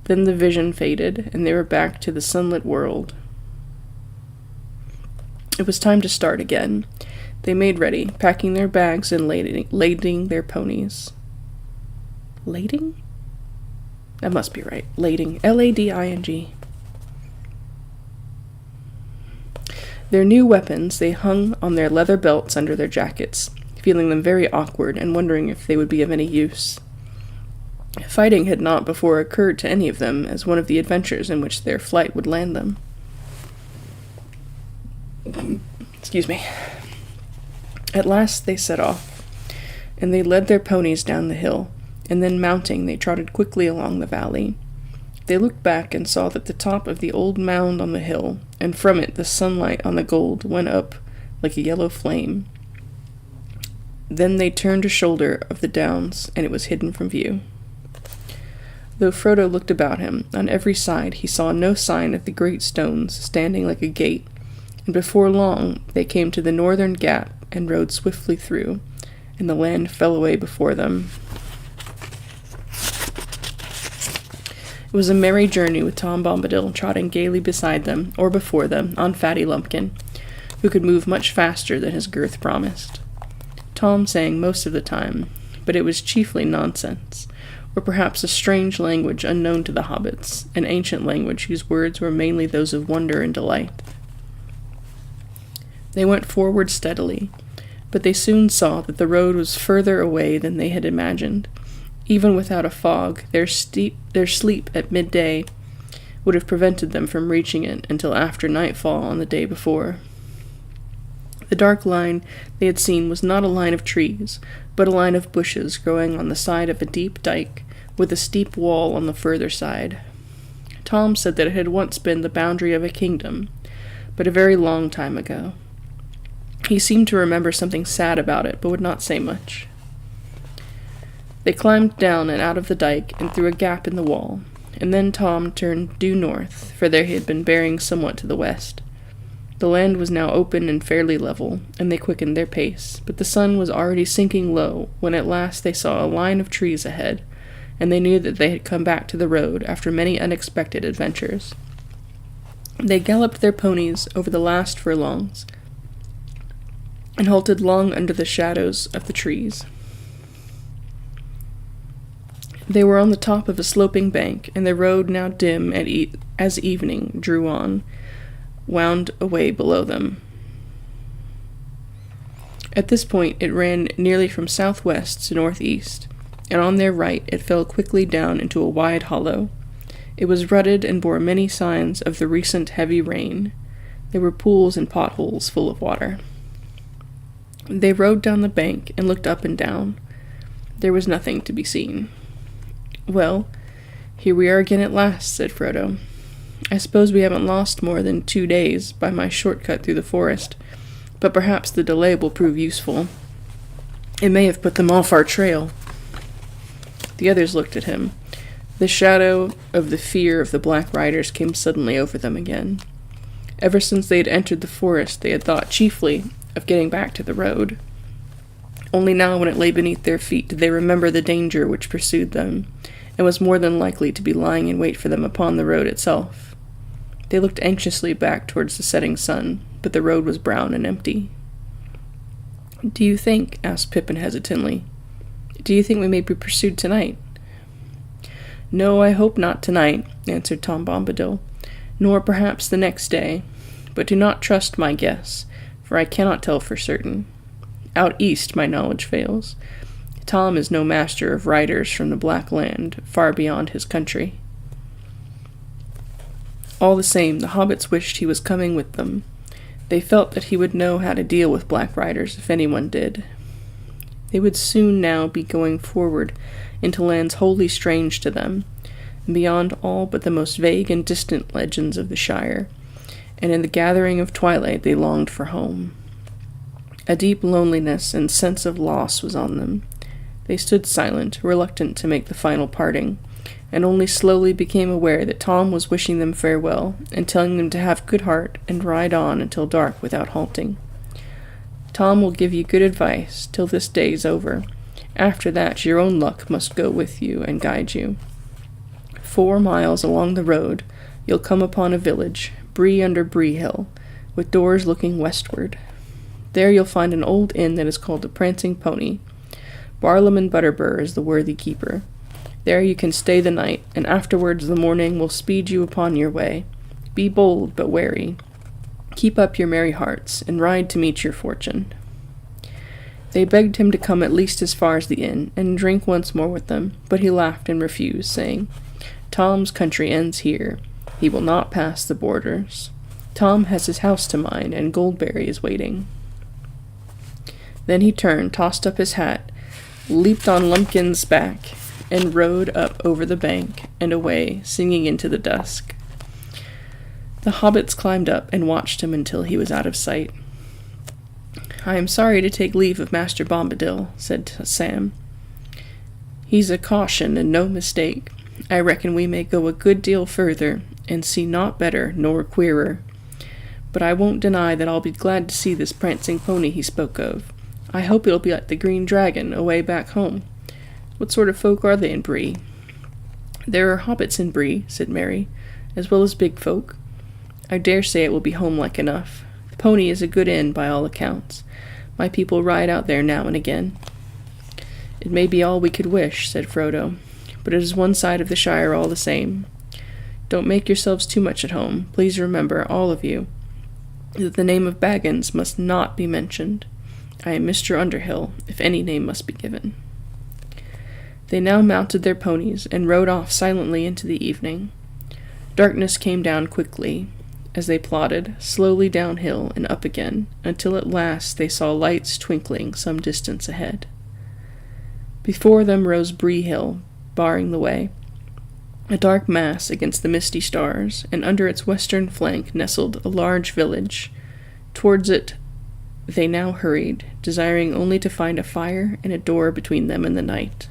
Then the vision faded, and they were back to the sunlit world. It was time to start again. They made ready, packing their bags and lading their ponies. Lading? That must be right. Lading. Lading. Their new weapons they hung on their leather belts under their jackets, feeling them very awkward and wondering if they would be of any use. Fighting had not before occurred to any of them as one of the adventures in which their flight would land them. Excuse me. At last they set off, and they led their ponies down the hill, and then mounting they trotted quickly along the valley. They looked back and saw that the top of the old mound on the hill, and from it the sunlight on the gold went up like a yellow flame. Then they turned a shoulder of the downs, and it was hidden from view. Though Frodo looked about him, on every side he saw no sign of the great stones standing like a gate, and before long they came to the northern gap and rode swiftly through, and the land fell away before them. It was a merry journey with Tom Bombadil trotting gaily beside them, or before them, on Fatty Lumpkin, who could move much faster than his girth promised. Tom sang most of the time, but it was chiefly nonsense, or perhaps a strange language unknown to the hobbits, an ancient language whose words were mainly those of wonder and delight. They went forward steadily, but they soon saw that the road was further away than they had imagined. Even without a fog, their sleep at midday would have prevented them from reaching it until after nightfall on the day before. The dark line they had seen was not a line of trees, but a line of bushes growing on the side of a deep dike, with a steep wall on the further side. Tom said that it had once been the boundary of a kingdom, but a very long time ago. He seemed to remember something sad about it, but would not say much. They climbed down and out of the dike and through a gap in the wall, and then Tom turned due north, for they had been bearing somewhat to the west. The land was now open and fairly level, and they quickened their pace, but the sun was already sinking low when at last they saw a line of trees ahead, and they knew that they had come back to the road after many unexpected adventures. They galloped their ponies over the last furlongs, and halted long under the shadows of the trees. They were on the top of a sloping bank, and the road, now dim as evening drew on, wound away below them. At this point it ran nearly from southwest to northeast, and on their right it fell quickly down into a wide hollow. It was rutted and bore many signs of the recent heavy rain. There were pools and potholes full of water. They rode down the bank and looked up and down. There was nothing to be seen. "Well, here we are again at last," said Frodo. "I suppose we haven't lost more than 2 days by my shortcut through the forest, but perhaps the delay will prove useful. It may have put them off our trail." The others looked at him. The shadow of the fear of the Black Riders came suddenly over them again. Ever since they had entered the forest, they had thought chiefly of getting back to the road. Only now, when it lay beneath their feet, did they remember the danger which pursued them, and was more than likely to be lying in wait for them upon the road itself. They looked anxiously back towards the setting sun, but the road was brown and empty. "Do you think," asked Pippin hesitantly, "do you think we may be pursued tonight?" "No, I hope not tonight," answered Tom Bombadil, "nor perhaps the next day, but do not trust my guess, for I cannot tell for certain. Out east my knowledge fails. Tom is no master of riders from the Black Land, far beyond his country." All the same, the hobbits wished he was coming with them. They felt that he would know how to deal with Black Riders if anyone did. They would soon now be going forward into lands wholly strange to them, and beyond all but the most vague and distant legends of the Shire, and in the gathering of twilight they longed for home. A deep loneliness and sense of loss was on them. They stood silent, reluctant to make the final parting, and only slowly became aware that Tom was wishing them farewell, and telling them to have good heart and ride on until dark without halting. "Tom will give you good advice till this day is over. After that your own luck must go with you and guide you. 4 miles along the road you'll come upon a village, Bree under Bree Hill. with doors looking westward. There you'll find an old inn that is called the Prancing Pony. Barlam and Butterbur is the worthy keeper. There you can stay the night, and afterwards the morning will speed you upon your way. Be bold, but wary. Keep up your merry hearts, and ride to meet your fortune." They begged him to come at least as far as the inn, and drink once more with them, but he laughed and refused, saying, "Tom's country ends here. He will not pass the borders. Tom has his house to mind, and Goldberry is waiting." Then he turned, tossed up his hat, leaped on Lumpkin's back, and rode up over the bank and away, singing into the dusk. The hobbits climbed up and watched him until he was out of sight. "I am sorry to take leave of Master Bombadil," said Sam. "He's a caution and no mistake. I reckon we may go a good deal further, and see naught better nor queerer. But I won't deny that I'll be glad to see this prancing pony he spoke of. I hope it'll be like the Green Dragon, away back home. What sort of folk are they in Bree?" "There are hobbits in Bree," said Mary, "as well as big folk. I dare say it will be home-like enough. The pony is a good inn, by all accounts. My people ride out there now and again." "It may be all we could wish," said Frodo, "but it is one side of the Shire all the same. Don't make yourselves too much at home. Please remember, all of you, that the name of Baggins must not be mentioned. I am Mr. Underhill, if any name must be given." They now mounted their ponies and rode off silently into the evening. Darkness came down quickly, as they plodded slowly downhill and up again, until at last they saw lights twinkling some distance ahead. Before them rose Bree Hill, barring the way, a dark mass against the misty stars, and under its western flank nestled a large village. Towards it they now hurried, desiring only to find a fire and a door between them and the night.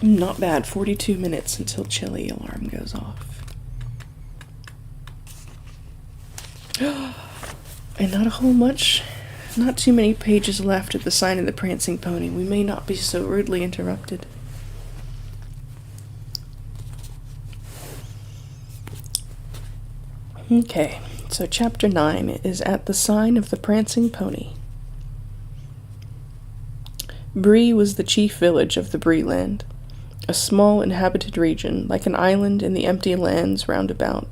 Not bad, 42 minutes until Chili alarm goes off. And not too many pages left at the sign of the Prancing Pony. We may not be so rudely interrupted. Okay, so chapter 9 is at the sign of the Prancing Pony. Bree was the chief village of the Bree land, a small inhabited region, like an island in the empty lands round about.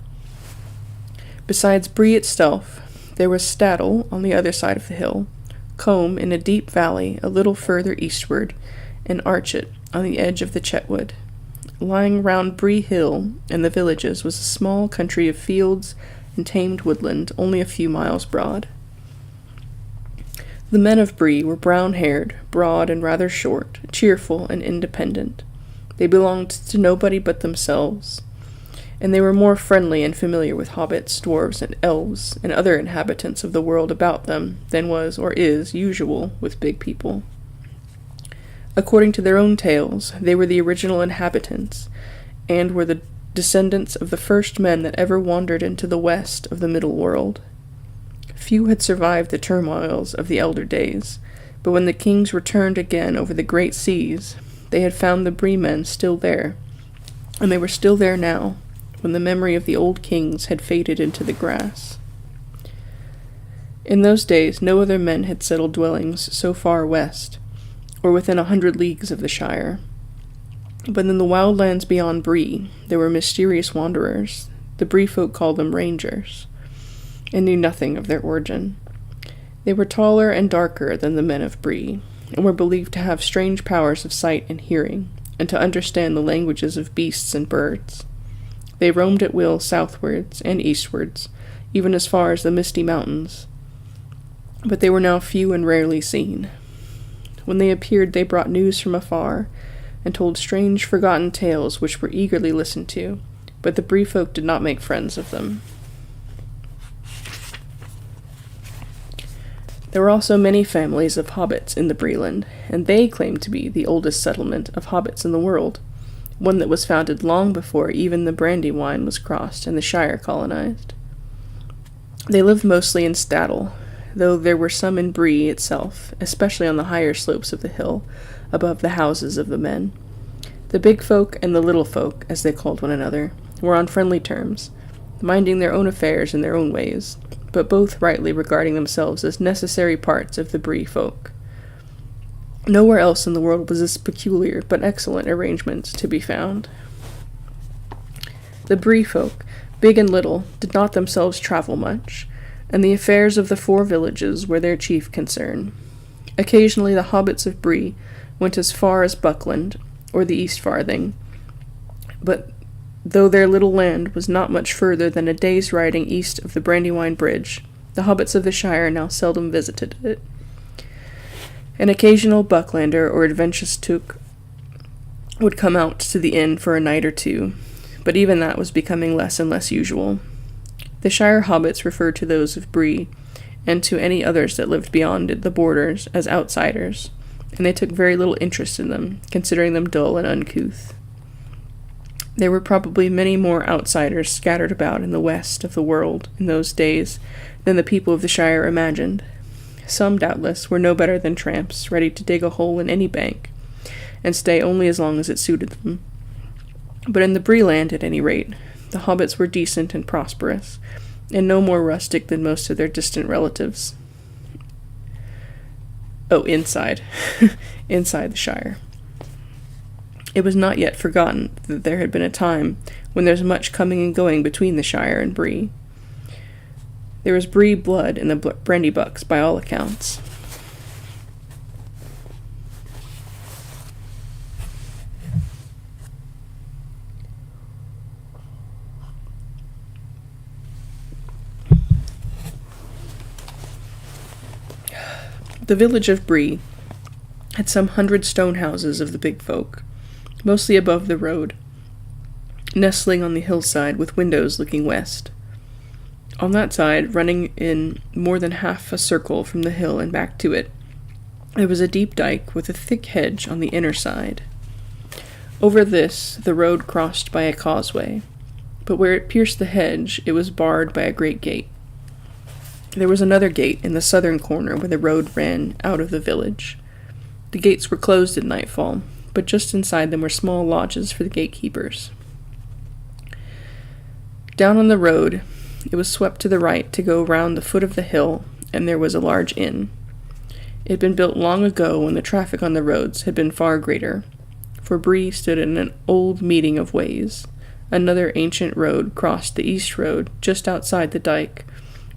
Besides Bree itself, there was Staddle on the other side of the hill, Combe in a deep valley a little further eastward, and Archet on the edge of the Chetwood. Lying round Bree Hill and the villages was a small country of fields and tamed woodland only a few miles broad. The men of Bree were brown-haired, broad and rather short, cheerful and independent. They belonged to nobody but themselves, and they were more friendly and familiar with hobbits, dwarves, and elves, and other inhabitants of the world about them than was or is usual with big people. According to their own tales, they were the original inhabitants, and were the descendants of the first men that ever wandered into the west of the middle world. Few had survived the turmoils of the elder days, but when the kings returned again over the great seas, they had found the Bree men still there, and they were still there now, when the memory of the old kings had faded into the grass. In those days no other men had settled dwellings so far west, or within 100 leagues of the Shire. But in the wild lands beyond Bree, there were mysterious wanderers. The Bree folk called them rangers, and knew nothing of their origin. They were taller and darker than the men of Bree, and were believed to have strange powers of sight and hearing, and to understand the languages of beasts and birds. They roamed at will southwards and eastwards, even as far as the misty mountains, but they were now few and rarely seen. When they appeared, they brought news from afar, and told strange forgotten tales which were eagerly listened to, but the Bree folk did not make friends of them. There were also many families of hobbits in the Breeland, and they claimed to be the oldest settlement of hobbits in the world, one that was founded long before even the Brandywine was crossed and the Shire colonized. They lived mostly in Stattle, though there were some in Bree itself, especially on the higher slopes of the hill, above the houses of the men. The big folk and the little folk, as they called one another, were on friendly terms, minding their own affairs in their own ways, but both rightly regarding themselves as necessary parts of the Bree folk. Nowhere else in the world was this peculiar but excellent arrangement to be found. The Bree folk, big and little, did not themselves travel much, and the affairs of the 4 villages were their chief concern. Occasionally the hobbits of Bree went as far as Buckland, or the East Farthing, but though their little land was not much further than a day's riding east of the Brandywine Bridge, the hobbits of the Shire now seldom visited it. An occasional Bucklander or adventurous took would come out to the inn for a night or two, but even that was becoming less and less usual. The Shire hobbits referred to those of Bree, and to any others that lived beyond the borders, as outsiders, and they took very little interest in them, considering them dull and uncouth. There were probably many more outsiders scattered about in the west of the world in those days than the people of the Shire imagined. Some, doubtless, were no better than tramps, ready to dig a hole in any bank, and stay only as long as it suited them. But in the Bree land, at any rate, the hobbits were decent and prosperous, and no more rustic than most of their distant relatives. Oh, inside. Inside the Shire. It was not yet forgotten that there had been a time when there was much coming and going between the Shire and Bree. There was Bree blood in the Brandybucks, by all accounts. The village of Bree had some 100 stone houses of the big folk, mostly above the road, nestling on the hillside with windows looking west. On that side, running in more than half a circle from the hill and back to it, there was a deep dike with a thick hedge on the inner side. Over this the road crossed by a causeway, but where it pierced the hedge it was barred by a great gate. There was another gate in the southern corner where the road ran out of the village. The gates were closed at nightfall, but just inside them were small lodges for the gatekeepers. Down on the road, it was swept to the right to go round the foot of the hill, and there was a large inn. It had been built long ago when the traffic on the roads had been far greater, for Bree stood in an old meeting of ways. Another ancient road crossed the east road just outside the dike,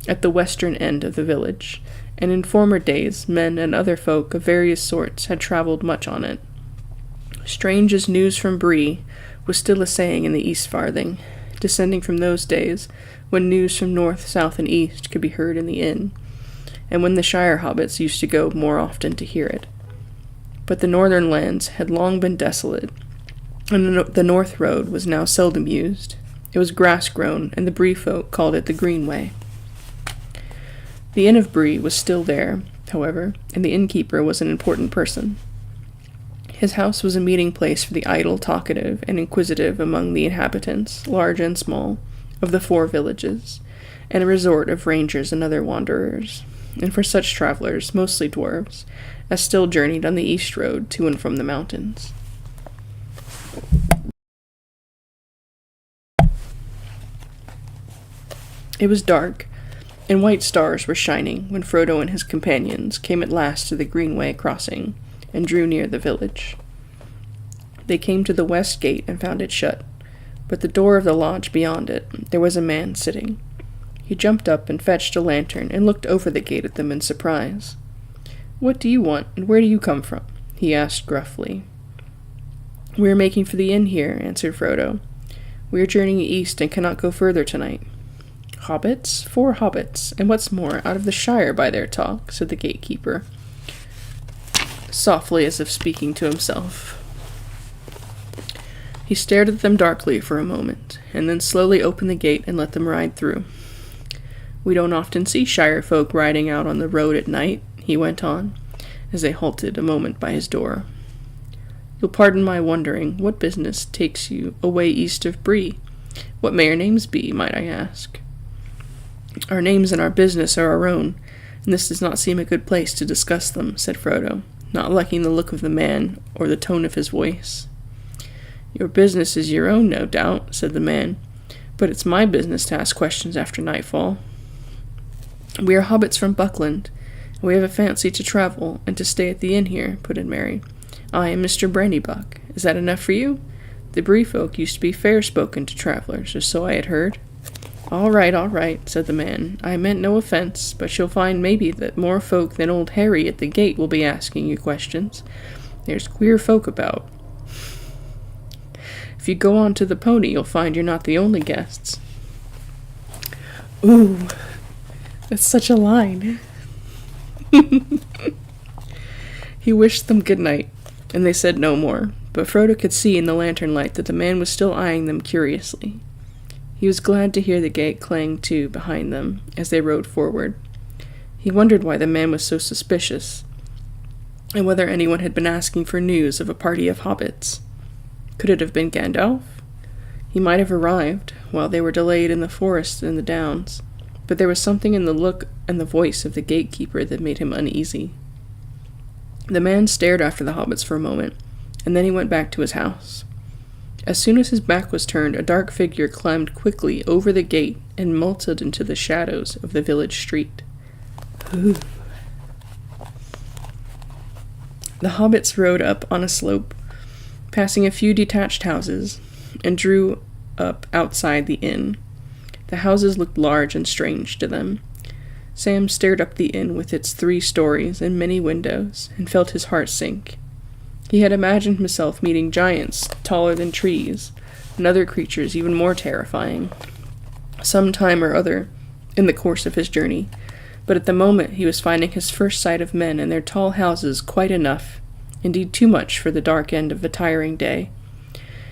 at the western end of the village, and in former days men and other folk of various sorts had travelled much on it. Strange as news from Bree was still a saying in the East Farthing, descending from those days when news from north, south, and east could be heard in the inn, and when the Shire hobbits used to go more often to hear it. But the northern lands had long been desolate, and the north road was now seldom used. It was grass-grown, and the Bree folk called it the Greenway. The inn of Bree was still there, however, and the innkeeper was an important person. His house was a meeting place for the idle, talkative, and inquisitive among the inhabitants, large and small, of the 4 villages, and a resort of rangers and other wanderers, and for such travelers, mostly dwarves, as still journeyed on the east road to and from the mountains. It was dark, and white stars were shining when Frodo and his companions came at last to the Greenway crossing and drew near the village. They came to the west gate and found it shut, but the door of the lodge beyond it there was a man sitting. He jumped up and fetched a lantern and looked over the gate at them in surprise. "What do you want, and where do you come from?" he asked gruffly. "We are making for the inn here," answered Frodo. "We are journeying east and cannot go further tonight." "Hobbits? 4 hobbits, and what's more, out of the Shire by their talk," said the gatekeeper, softly as if speaking to himself. He stared at them darkly for a moment, and then slowly opened the gate and let them ride through. "We don't often see Shire folk riding out on the road at night," he went on, as they halted a moment by his door. "You'll pardon my wondering what business takes you away east of Bree. What may your names be, might I ask?" Our names and our business are our own, and this does not seem a good place to discuss them, said Frodo, not liking the look of the man or the tone of his voice. Your business is your own, no doubt, said the man, but it's my business to ask questions after nightfall. We are hobbits from Buckland, and we have a fancy to travel and to stay at the inn here, put in Merry. I am Mr. Brandybuck. Is that enough for you? The Bree folk used to be fair-spoken to travelers, or so I had heard. All right, said the man. I meant no offense, but you'll find maybe that more folk than old Harry at the gate will be asking you questions. There's queer folk about. If you go on to the pony, you'll find you're not the only guests. Ooh, that's such a line. He wished them good night, and they said no more, but Frodo could see in the lantern light that the man was still eyeing them curiously. He was glad to hear the gate clang to behind them as they rode forward. He wondered why the man was so suspicious, and whether anyone had been asking for news of a party of hobbits. Could it have been Gandalf? He might have arrived while they were delayed in the forest and the downs, but there was something in the look and the voice of the gatekeeper that made him uneasy. The man stared after the hobbits for a moment, and then he went back to his house. As soon as his back was turned, a dark figure climbed quickly over the gate and melted into the shadows of the village street. Ooh. The hobbits rode up on a slope, passing a few detached houses, and drew up outside the inn. The houses looked large and strange to them. Sam stared up the inn with its 3 stories and many windows, and felt his heart sink. He had imagined himself meeting giants taller than trees, and other creatures even more terrifying, some time or other in the course of his journey, but at the moment he was finding his first sight of men and their tall houses quite enough, indeed too much for the dark end of a tiring day.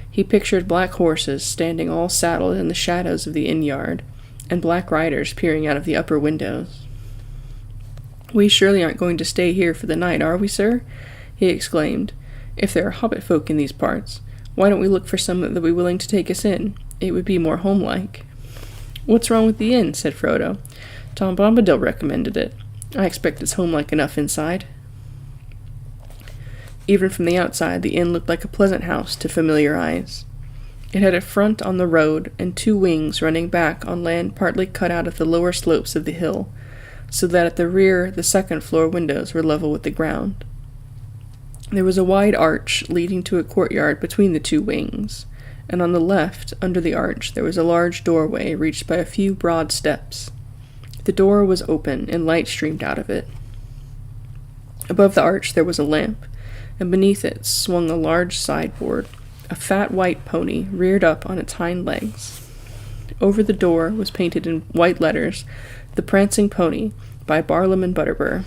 He pictured black horses standing all saddled in the shadows of the inn-yard, and black riders peering out of the upper windows. "We surely aren't going to stay here for the night, are we, sir?" he exclaimed. "If there are hobbit folk in these parts, why don't we look for some that will be willing to take us in? It would be more homelike." "What's wrong with the inn?" said Frodo. "Tom Bombadil recommended it. I expect it's homelike enough inside." Even from the outside, the inn looked like a pleasant house to familiar eyes. It had a front on the road and 2 wings running back on land partly cut out of the lower slopes of the hill, so that at the rear the second-floor windows were level with the ground. There was a wide arch leading to a courtyard between the 2 wings, and on the left, under the arch, there was a large doorway reached by a few broad steps. The door was open, and light streamed out of it. Above the arch there was a lamp, and beneath it swung a large sideboard. A fat white pony reared up on its hind legs. Over the door was painted in white letters, "The Prancing Pony," by Barlow and Butterbur.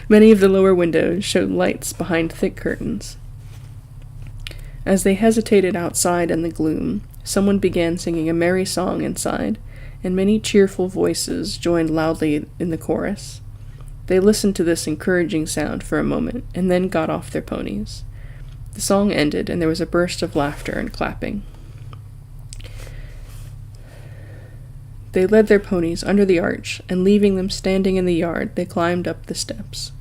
Many of the lower windows showed lights behind thick curtains. As they hesitated outside in the gloom, someone began singing a merry song inside, and many cheerful voices joined loudly in the chorus. They listened to this encouraging sound for a moment, and then got off their ponies. The song ended, and there was a burst of laughter and clapping. They led their ponies under the arch, and leaving them standing in the yard, they climbed up the steps.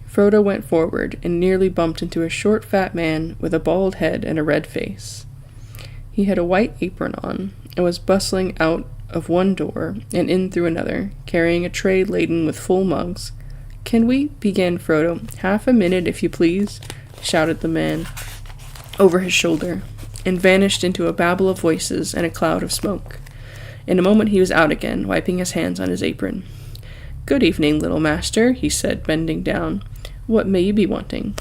Frodo went forward, and nearly bumped into a short, fat man with a bald head and a red face. He had a white apron on, and was bustling out of one door and in through another, carrying a tray laden with full mugs. "Can we," began Frodo. "Half a minute, if you please," shouted the man over his shoulder, and vanished into a babble of voices and a cloud of smoke. In a moment he was out again, wiping his hands on his apron. "Good evening, little master," he said, bending down. "What may you be wanting?"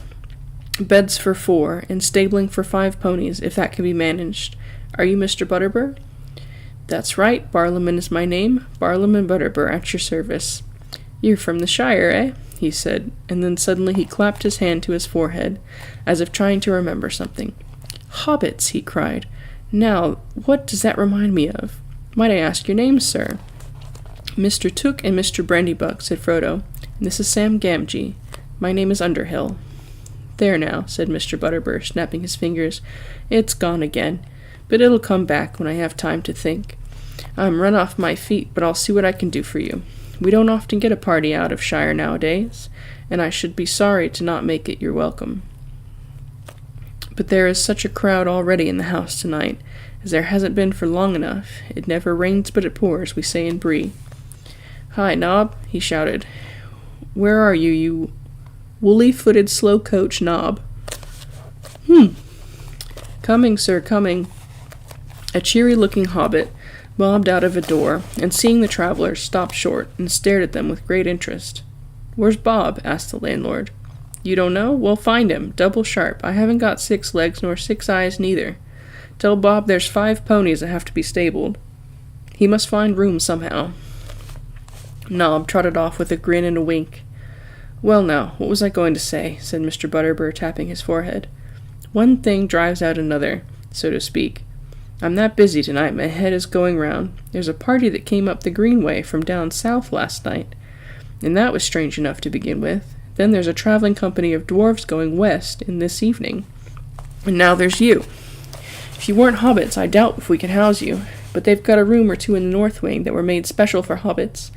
"Beds for 4, and stabling for 5 ponies, if that can be managed. Are you Mr. Butterbur?" "That's right, Barlaman is my name. Barlaman Butterbur, at your service." "You're from the Shire, eh?" he said, and then suddenly he clapped his hand to his forehead, as if trying to remember something. "Hobbits," he cried. "Now, what does that remind me of? Might I ask your names, sir?" "Mr. Took and Mr. Brandybuck," said Frodo. "And this is Sam Gamgee. My name is Underhill." "There now," said Mr. Butterbur, snapping his fingers. "It's gone again, but it'll come back when I have time to think. I'm run off my feet, but I'll see what I can do for you. We don't often get a party out of Shire nowadays, and I should be sorry to not make it your welcome. But there is such a crowd already in the house tonight, as there hasn't been for long enough. It never rains but it pours, we say in Bree. Hi, Nob, he shouted. Where are you, you woolly-footed slow-coach Nob? Coming, sir, coming. A cheery-looking hobbit bobbed out of a door, and seeing the travelers, stopped short and stared at them with great interest. Where's Bob? Asked the landlord. You don't know? Well, find him, double sharp. I haven't got 6 legs nor 6 eyes neither. Tell Bob there's 5 ponies that have to be stabled. He must find room somehow. Nob trotted off with a grin and a wink. Well now, what was I going to say? Said Mr. Butterbur, tapping his forehead. One thing drives out another, so to speak. I'm that busy tonight, my head is going round. There's a party that came up the Greenway from down south last night, and that was strange enough to begin with. Then there's a traveling company of dwarves going west in this evening. And now there's you. If you weren't hobbits, I doubt if we could house you, but they've got a room or two in the north wing that were made special for hobbits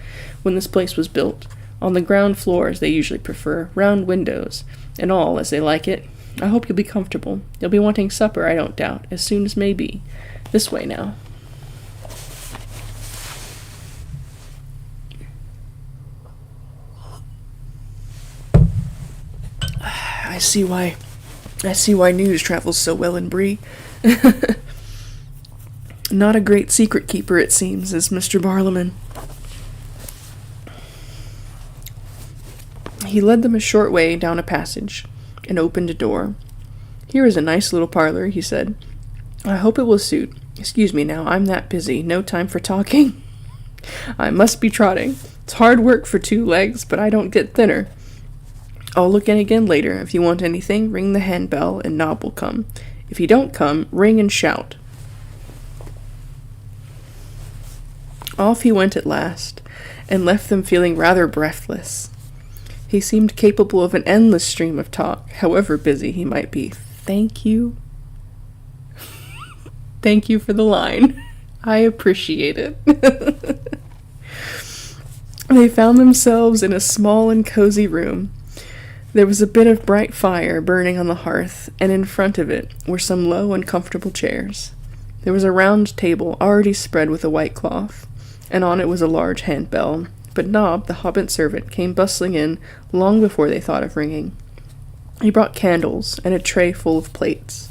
when this place was built. On the ground floor, as they usually prefer, round windows, and all as they like it. I hope you'll be comfortable. You'll be wanting supper, I don't doubt, as soon as may be. This way now. I see why news travels so well in Bree. Not a great secret keeper, it seems, is Mr. Barlaman. He led them a short way down a passage and opened a door. Here is a nice little parlor, he said. I hope it will suit. Excuse me now, I'm that busy. No time for talking. I must be trotting. It's hard work for 2 legs, but I don't get thinner. I'll look in again later. If you want anything, ring the handbell and Nob will come. If he don't come, ring and shout. Off he went at last, and left them feeling rather breathless. He seemed capable of an endless stream of talk, however busy he might be. Thank you. Thank you for the line. I appreciate it. They found themselves in a small and cozy room. There was a bit of bright fire burning on the hearth, and in front of it were some low and comfortable chairs. There was a round table already spread with a white cloth, and on it was a large handbell. But Nob, the hobbit servant, came bustling in long before they thought of ringing. He brought candles and a tray full of plates.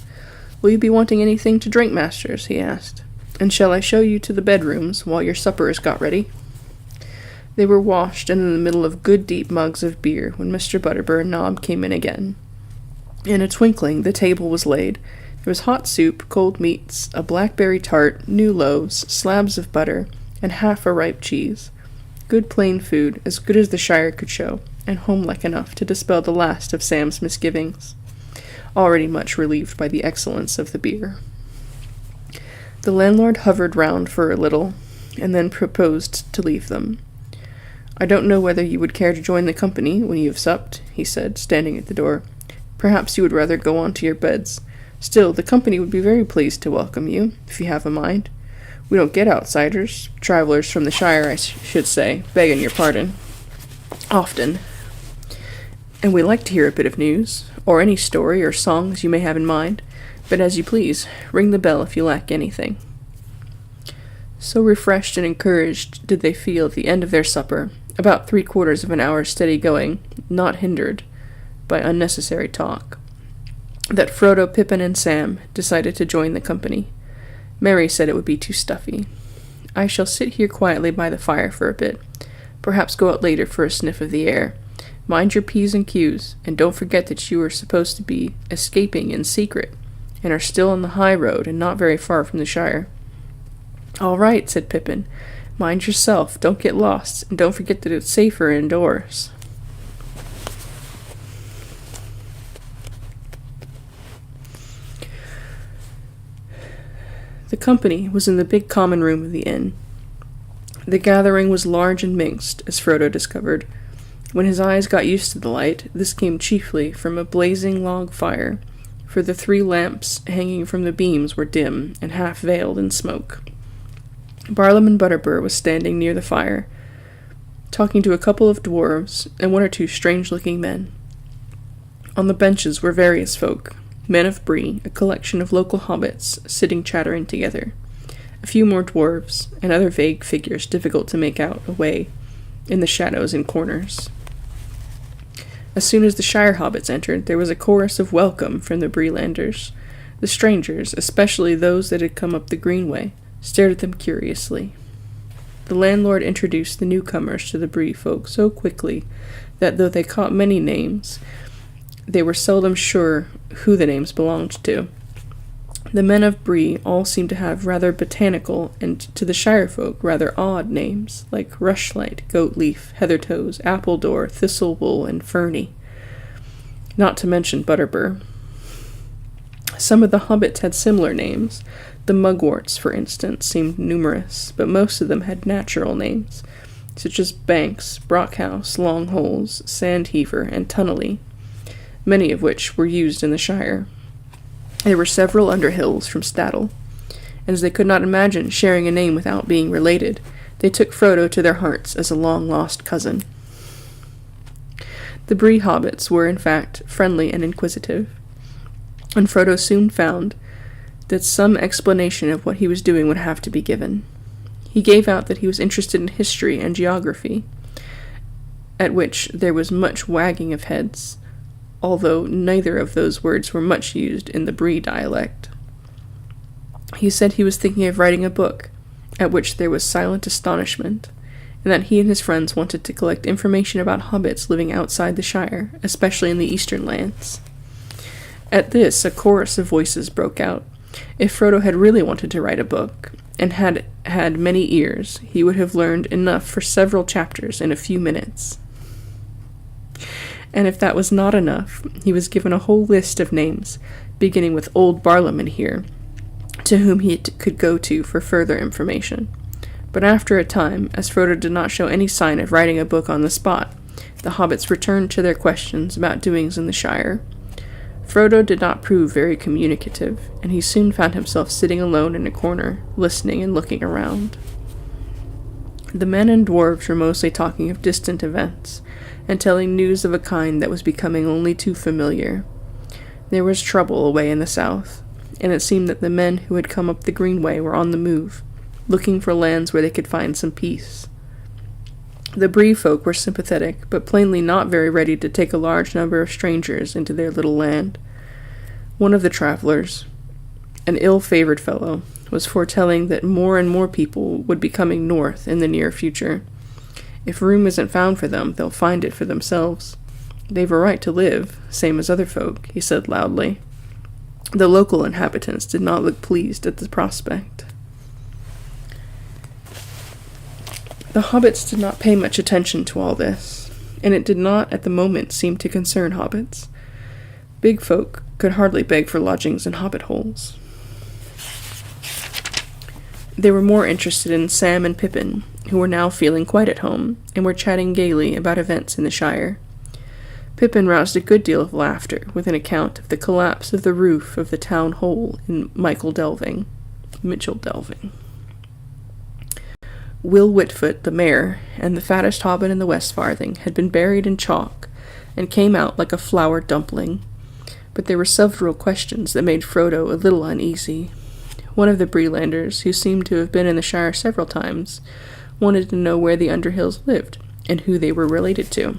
Will you be wanting anything to drink, masters? He asked. And shall I show you to the bedrooms while your supper is got ready? They were washed and in the middle of good deep mugs of beer when Mr. Butterbur and Nob came in again. In a twinkling the table was laid. There was hot soup, cold meats, a blackberry tart, new loaves, slabs of butter, and half a ripe cheese. Good plain food, as good as the Shire could show, and homelike enough to dispel the last of Sam's misgivings, already much relieved by the excellence of the beer. The landlord hovered round for a little, and then proposed to leave them. I don't know whether you would care to join the company when you have supped, he said, standing at the door. Perhaps you would rather go on to your beds. Still, the company would be very pleased to welcome you, if you have a mind. We don't get outsiders, travelers from the Shire, I should say, begging your pardon, often. And we like to hear a bit of news, or any story or songs you may have in mind, but as you please, ring the bell if you lack anything. So refreshed and encouraged did they feel at the end of their supper, about 3/4 of an hour's steady going, not hindered by unnecessary talk, that Frodo, Pippin, and Sam decided to join the company. Mary said it would be too stuffy. I shall sit here quietly by the fire for a bit, perhaps go out later for a sniff of the air. Mind your P's and Q's, and don't forget that you are supposed to be escaping in secret, and are still on the high road and not very far from the Shire. All right, said Pippin. Mind yourself, don't get lost, and don't forget that it's safer indoors. The company was in the big common room of the inn. The gathering was large and mixed, as Frodo discovered. When his eyes got used to the light, this came chiefly from a blazing log fire, for the 3 lamps hanging from the beams were dim and half veiled in smoke. Barlam and Butterbur was standing near the fire, talking to a couple of dwarves and one or two strange-looking men. On the benches were various folk, men of Bree, a collection of local hobbits, sitting chattering together, a few more dwarves, and other vague figures difficult to make out away in the shadows and corners. As soon as the Shire hobbits entered, there was a chorus of welcome from the Breelanders. The strangers, especially those that had come up the greenway, stared at them curiously. The landlord introduced the newcomers to the Bree folk so quickly that though they caught many names, they were seldom sure who the names belonged to. The men of Bree all seemed to have rather botanical, and to the Shire folk rather odd names, like Rushlight, Goatleaf, Heathertoes, Appledore, Thistlewool, and Ferny, not to mention Butterbur. Some of the hobbits had similar names. The mugworts, for instance, seemed numerous, but most of them had natural names, such as Banks, Brockhouse, Longholes, Sandheaver, and Tunnelly, many of which were used in the Shire. There were several Underhills from Staddle, and as they could not imagine sharing a name without being related, they took Frodo to their hearts as a long-lost cousin. The Bree hobbits were, in fact, friendly and inquisitive, and Frodo soon found that some explanation of what he was doing would have to be given. He gave out that he was interested in history and geography, at which there was much wagging of heads, although neither of those words were much used in the Bree dialect. He said he was thinking of writing a book, at which there was silent astonishment, and that he and his friends wanted to collect information about hobbits living outside the Shire, especially in the eastern lands. At this, a chorus of voices broke out. If Frodo had really wanted to write a book, and had had many ears, he would have learned enough for several chapters in a few minutes. And if that was not enough, he was given a whole list of names, beginning with Old Barlaam here, to whom he could go to for further information. But after a time, as Frodo did not show any sign of writing a book on the spot, the hobbits returned to their questions about doings in the Shire. Frodo did not prove very communicative, and he soon found himself sitting alone in a corner, listening and looking around. The men and dwarves were mostly talking of distant events, and telling news of a kind that was becoming only too familiar. There was trouble away in the south, and it seemed that the men who had come up the Greenway were on the move, looking for lands where they could find some peace. The Bree folk were sympathetic, but plainly not very ready to take a large number of strangers into their little land. One of the travelers, an ill-favored fellow, was foretelling that more and more people would be coming north in the near future. If room isn't found for them, they'll find it for themselves. They've a right to live, same as other folk, he said loudly. The local inhabitants did not look pleased at the prospect. The hobbits did not pay much attention to all this, and it did not at the moment seem to concern hobbits. Big folk could hardly beg for lodgings in hobbit holes. They were more interested in Sam and Pippin, who were now feeling quite at home, and were chatting gaily about events in the Shire. Pippin roused a good deal of laughter with an account of the collapse of the roof of the town hole in Mitchell Delving. Will Whitfoot, the mayor, and the fattest hobbit in the West Farthing had been buried in chalk, and came out like a flour dumpling. But there were several questions that made Frodo a little uneasy. One of the Breelanders, who seemed to have been in the Shire several times, wanted to know where the Underhills lived, and who they were related to.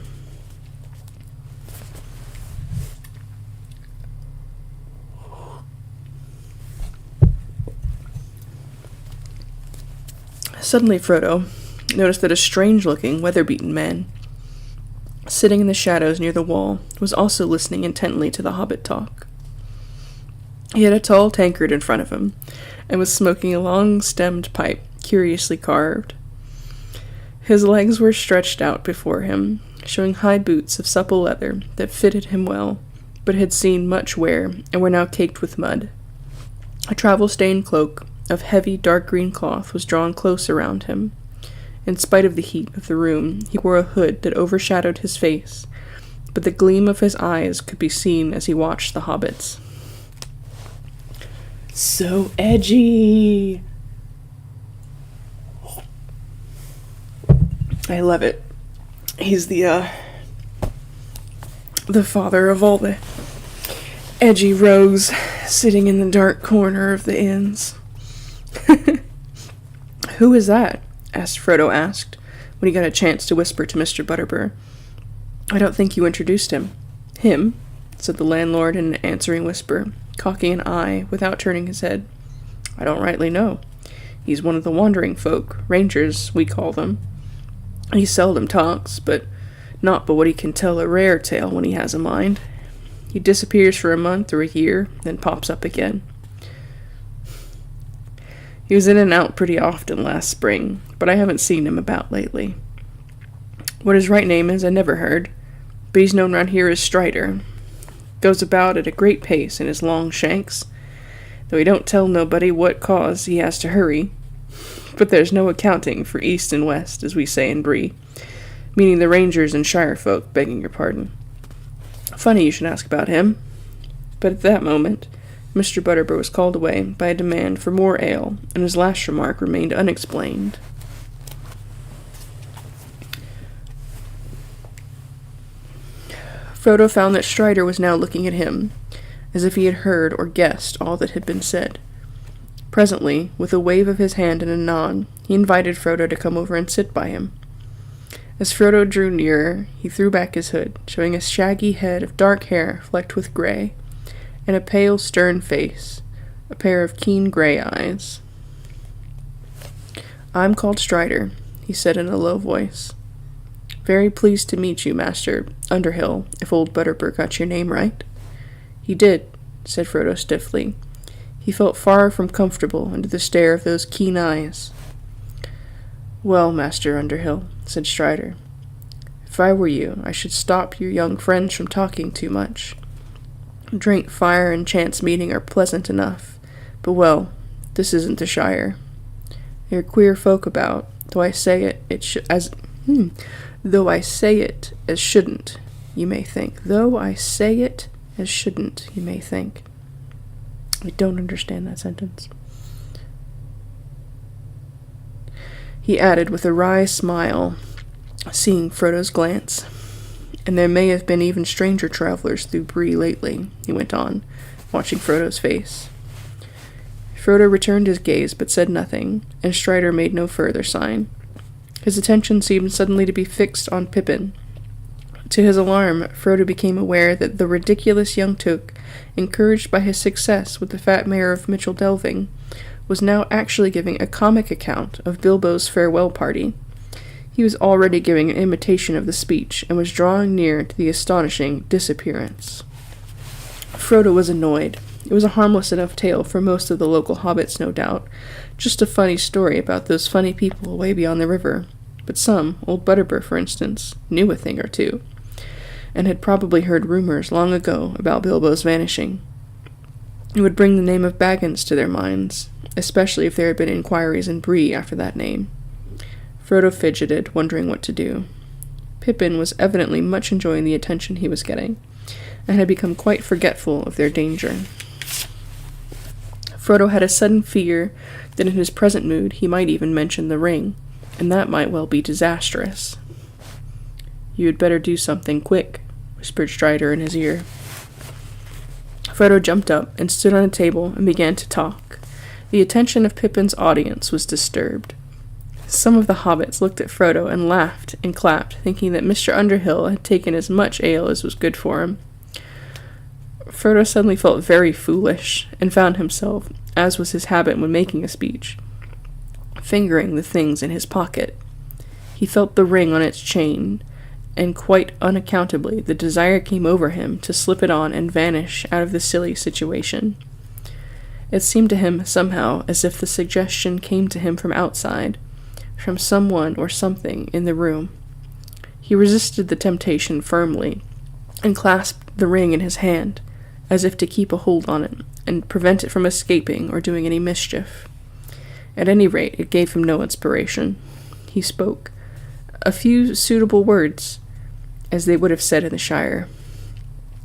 Suddenly Frodo noticed that a strange-looking, weather-beaten man, sitting in the shadows near the wall, was also listening intently to the hobbit talk. He had a tall tankard in front of him, and was smoking a long-stemmed pipe, curiously carved. His legs were stretched out before him, showing high boots of supple leather that fitted him well, but had seen much wear, and were now caked with mud. A travel-stained cloak of heavy dark green cloth was drawn close around him. In spite of the heat of the room, he wore a hood that overshadowed his face, but the gleam of his eyes could be seen as he watched the hobbits. So edgy! I love it. He's the father of all the edgy rogues sitting in the dark corner of the inns. "Who is that?" Frodo asked, when he got a chance to whisper to Mr. Butterbur. "I don't think you introduced him." "Him?" said the landlord in an answering whisper, cocking an eye without turning his head. "I don't rightly know. He's one of the wandering folk, rangers, we call them. He seldom talks, but what he can tell a rare tale when he has a mind. He disappears for a month or a year, then pops up again. He was in and out pretty often last spring, but I haven't seen him about lately. What his right name is I never heard, but he's known round here as Strider. Goes about at a great pace in his long shanks, though he don't tell nobody what cause he has to hurry. But there's no accounting for east and west, as we say in Bree, meaning the rangers and shire folk, begging your pardon. Funny you should ask about him." But at that moment, Mr. Butterbur was called away by a demand for more ale, and his last remark remained unexplained. Frodo found that Strider was now looking at him, as if he had heard or guessed all that had been said. Presently, with a wave of his hand and a nod, he invited Frodo to come over and sit by him. As Frodo drew nearer, he threw back his hood, showing a shaggy head of dark hair flecked with gray, and a pale, stern face, a pair of keen gray eyes. "I'm called Strider," he said in a low voice. "Very pleased to meet you, Master Underhill, if old Butterbur got your name right." "He did," said Frodo stiffly. He felt far from comfortable under the stare of those keen eyes. "Well, Master Underhill," said Strider, "if I were you, I should stop your young friends from talking too much. Drink, fire, and chance meeting are pleasant enough, but well, this isn't the Shire. They're queer folk about, though I say it as shouldn't, you may think. Though I say it as shouldn't, you may think." I don't understand that sentence. He added with a wry smile, seeing Frodo's glance. "And there may have been even stranger travelers through Bree lately," he went on, watching Frodo's face. Frodo returned his gaze but said nothing, and Strider made no further sign. His attention seemed suddenly to be fixed on Pippin. To his alarm, Frodo became aware that the ridiculous young took, encouraged by his success with the fat mare of Mitchell Delving, was now actually giving a comic account of Bilbo's farewell party. He was already giving an imitation of the speech, and was drawing near to the astonishing disappearance. Frodo was annoyed. It was a harmless enough tale for most of the local hobbits, no doubt, just a funny story about those funny people away beyond the river. But some, old Butterbur for instance, knew a thing or two, and had probably heard rumors long ago about Bilbo's vanishing. It would bring the name of Baggins to their minds, especially if there had been inquiries in Bree after that name. Frodo fidgeted, wondering what to do. Pippin was evidently much enjoying the attention he was getting, and had become quite forgetful of their danger. Frodo had a sudden fear that in his present mood he might even mention the ring, and that might well be disastrous. "You had better do something quick," whispered Strider in his ear. Frodo jumped up and stood on a table and began to talk. The attention of Pippin's audience was disturbed. Some of the hobbits looked at Frodo and laughed and clapped, thinking that Mr. Underhill had taken as much ale as was good for him. Frodo suddenly felt very foolish, and found himself, as was his habit when making a speech, fingering the things in his pocket. He felt the ring on its chain, and quite unaccountably the desire came over him to slip it on and vanish out of the silly situation. It seemed to him somehow as if the suggestion came to him from outside, from someone or something in the room. He resisted the temptation firmly, and clasped the ring in his hand, as if to keep a hold on it, and prevent it from escaping or doing any mischief. At any rate, it gave him no inspiration. He spoke a few suitable words, as they would have said in the Shire.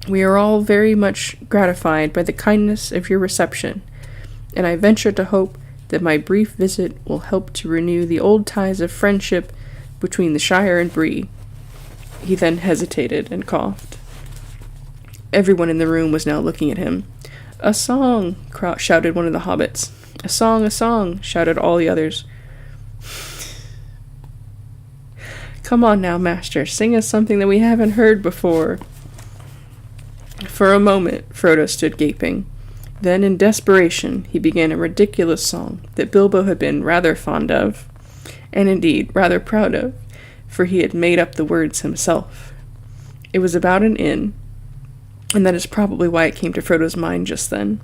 "We are all very much gratified by the kindness of your reception, and I venture to hope that my brief visit will help to renew the old ties of friendship between the Shire and Bree. He then hesitated and coughed. Everyone in the room was now looking at him. "A song!" shouted one of the hobbits. "A song, a song!" shouted all the others. "Come on now, master, sing us something that we haven't heard before." For a moment, Frodo stood gaping. Then, in desperation, he began a ridiculous song that Bilbo had been rather fond of, and indeed rather proud of, for he had made up the words himself. It was about an inn, and that is probably why it came to Frodo's mind just then.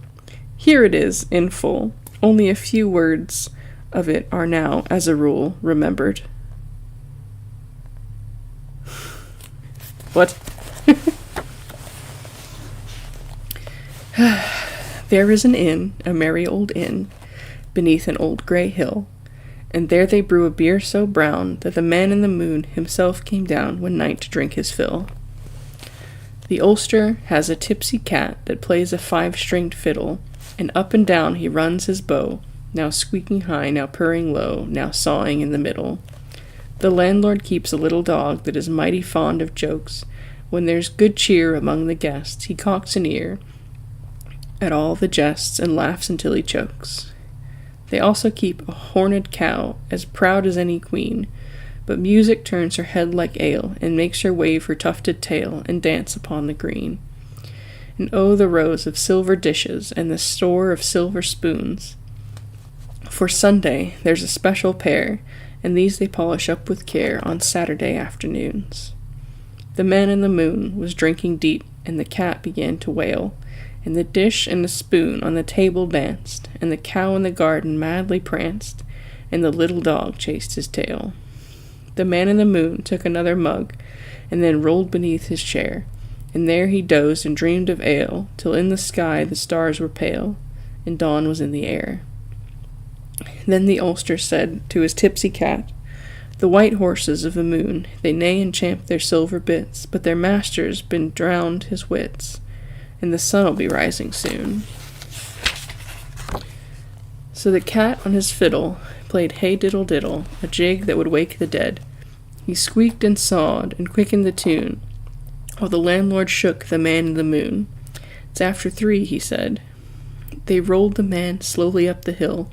Here it is, in full. Only a few words of it are now, as a rule, remembered. What? There is an inn, a merry old inn, beneath an old grey hill, and there they brew a beer so brown that the Man in the Moon himself came down one night to drink his fill. The Ulster has a tipsy cat that plays a 5-stringed fiddle, and up and down he runs his bow, now squeaking high, now purring low, now sawing in the middle. The landlord keeps a little dog that is mighty fond of jokes. When there's good cheer among the guests, he cocks an ear at all the jests and laughs until he chokes. They also keep a horned cow, as proud as any queen, but music turns her head like ale, and makes her wave her tufted tail, and dance upon the green. And oh, the rows of silver dishes, and the store of silver spoons. For Sunday there's a special pair, and these they polish up with care on Saturday afternoons. The Man in the Moon was drinking deep, and the cat began to wail, and the dish and the spoon on the table danced, and the cow in the garden madly pranced, and the little dog chased his tail. The Man in the Moon took another mug, and then rolled beneath his chair, and there he dozed and dreamed of ale, till in the sky the stars were pale, and dawn was in the air. Then the Ulster said to his tipsy cat, "The white horses of the moon, they neigh and champ their silver bits, but their master's been drowned his wits, and the sun'll be rising soon." So the cat on his fiddle played Hey Diddle Diddle, a jig that would wake the dead. He squeaked and sawed and quickened the tune, while the landlord shook the Man in the Moon. "It's after 3, he said. They rolled the man slowly up the hill,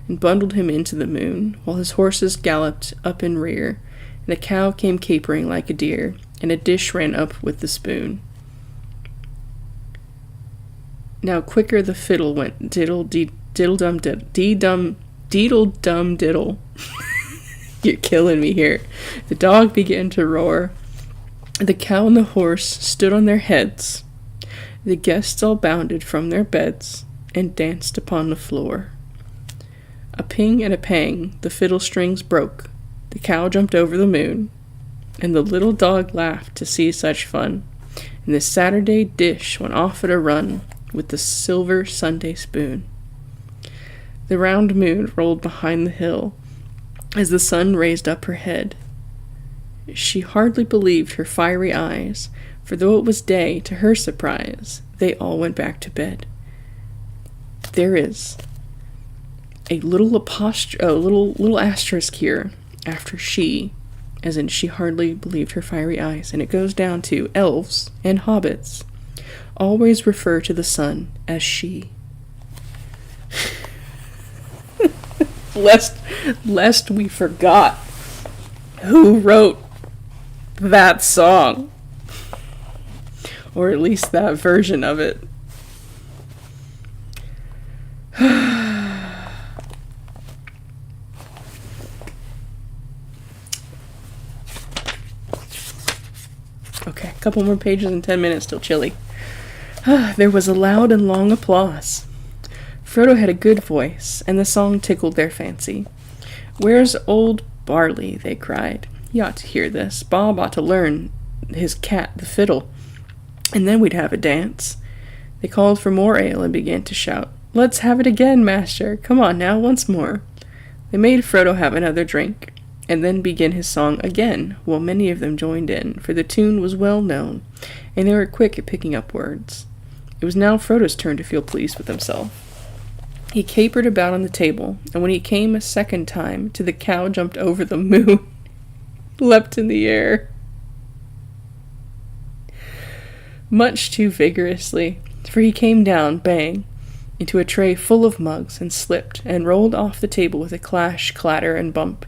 and bundled him into the moon, while his horses galloped up in rear, and a cow came capering like a deer, and a dish ran up with the spoon. Now quicker the fiddle went, diddle-dum-diddle. You're killing me here. The dog began to roar. The cow and the horse stood on their heads. The guests all bounded from their beds and danced upon the floor. A ping and a pang, the fiddle strings broke. The cow jumped over the moon, and the little dog laughed to see such fun. And the Saturday dish went off at a run with the silver Sunday spoon. The round moon rolled behind the hill as the sun raised up her head. She hardly believed her fiery eyes, for though it was day, to her surprise, they all went back to bed. There is a little asterisk here after she, as in she hardly believed her fiery eyes, and it goes down to elves and hobbits always refer to the sun as she. lest we forgot who wrote that song, or at least that version of it. Okay, a couple more pages in 10 minutes, still chilly. There was a loud and long applause. Frodo had a good voice, and the song tickled their fancy. "Where's old Barley?" they cried. "He ought to hear this. Bob ought to learn his cat the fiddle, and then we'd have a dance." They called for more ale and began to shout, "Let's have it again, master. Come on now, once more." They made Frodo have another drink, and then begin his song again, while many of them joined in, for the tune was well known, and they were quick at picking up words. It was now Frodo's turn to feel pleased with himself. He capered about on the table, and when he came a second time to the cow jumped over the moon, leapt in the air, much too vigorously, for he came down, bang, into a tray full of mugs, and slipped, and rolled off the table with a clash, clatter, and bump.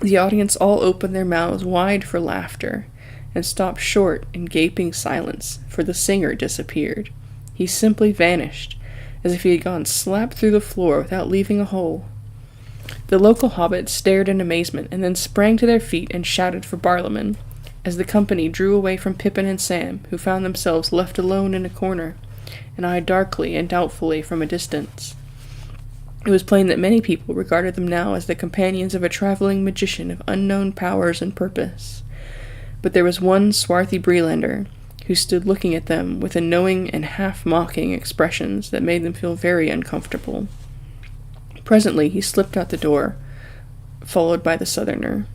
The audience all opened their mouths wide for laughter, and stopped short in gaping silence, for the singer disappeared. He simply vanished, as if he had gone slap through the floor without leaving a hole. The local hobbits stared in amazement, and then sprang to their feet and shouted for Barlowman, as the company drew away from Pippin and Sam, who found themselves left alone in a corner, and eyed darkly and doubtfully from a distance. It was plain that many people regarded them now as the companions of a traveling magician of unknown powers and purpose. But there was one swarthy Breelander, who stood looking at them with a knowing and half-mocking expressions that made them feel very uncomfortable. Presently he slipped out the door, followed by the Southerner.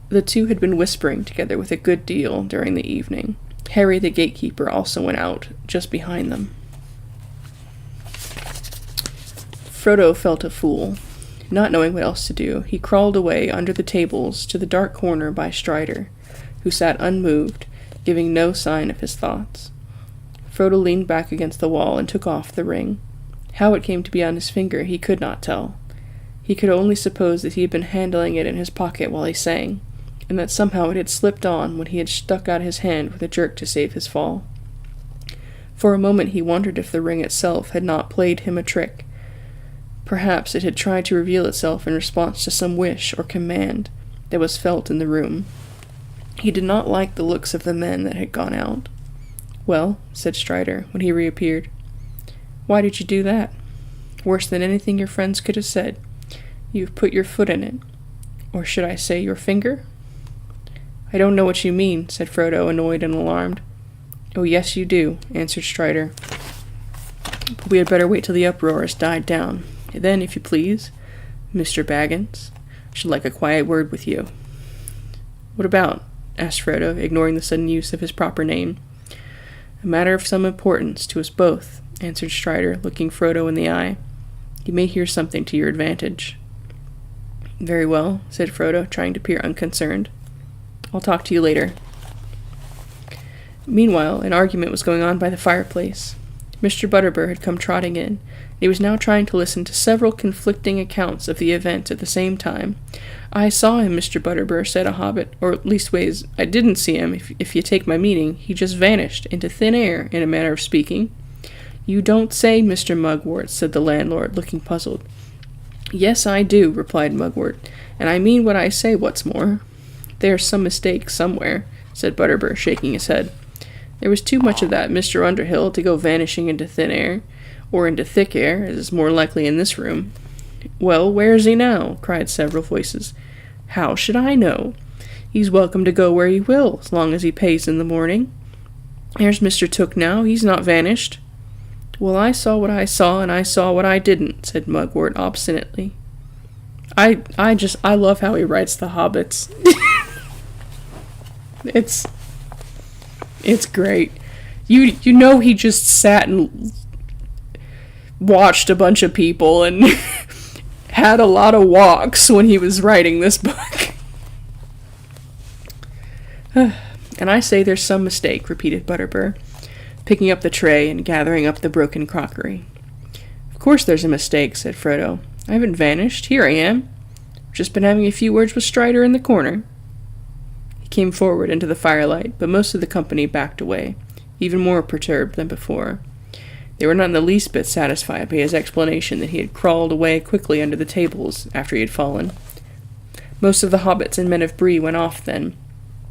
The two had been whispering together with a good deal during the evening. Harry the gatekeeper also went out, just behind them. Frodo felt a fool. Not knowing what else to do, he crawled away under the tables to the dark corner by Strider, who sat unmoved, giving no sign of his thoughts. Frodo leaned back against the wall and took off the ring. How it came to be on his finger he could not tell. He could only suppose that he had been handling it in his pocket while he sang, and that somehow it had slipped on when he had stuck out his hand with a jerk to save his fall. For a moment he wondered if the ring itself had not played him a trick. Perhaps it had tried to reveal itself in response to some wish or command that was felt in the room. He did not like the looks of the men that had gone out. "Well," said Strider, when he reappeared, "why did you do that? Worse than anything your friends could have said. You've put your foot in it. Or should I say your finger?" "I don't know what you mean," said Frodo, annoyed and alarmed. "Oh, yes, you do," answered Strider. "But we had better wait till the uproar has died down. Then, if you please, Mr. Baggins, I should like a quiet word with you." "What about?" asked Frodo, ignoring the sudden use of his proper name. "A matter of some importance to us both," answered Strider, looking Frodo in the eye. "You may hear something to your advantage." "Very well," said Frodo, trying to appear unconcerned. "I'll talk to you later." Meanwhile, an argument was going on by the fireplace. Mr. Butterbur had come trotting in, and he was now trying to listen to several conflicting accounts of the event at the same time. "I saw him, Mr. Butterbur," said a hobbit, "or leastways, I didn't see him, if you take my meaning. He just vanished, into thin air, in a manner of speaking." "You don't say, Mr. Mugwort," said the landlord, looking puzzled. "Yes, I do," replied Mugwort, "and I mean what I say, what's more." "There's some mistake somewhere," said Butterbur, shaking his head. "There was too much of that Mr. Underhill to go vanishing into thin air, or into thick air, as is more likely in this room." "Well, where is he now?" cried several voices. "How should I know? He's welcome to go where he will, as long as he pays in the morning. There's Mr. Took now, he's not vanished." "Well, I saw what I saw, and I saw what I didn't," said Mugwort obstinately. I love how he writes the hobbits. It's great. You know he just sat and watched a bunch of people and had a lot of walks when he was writing this book. "And I say there's some mistake," repeated Butterbur, picking up the tray and gathering up the broken crockery. "Of course there's a mistake," said Frodo. "I haven't vanished. Here I am. Just been having a few words with Strider in the corner." He came forward into the firelight, but most of the company backed away, even more perturbed than before. They were not in the least bit satisfied by his explanation that he had crawled away quickly under the tables after he had fallen. Most of the hobbits and men of Bree went off then,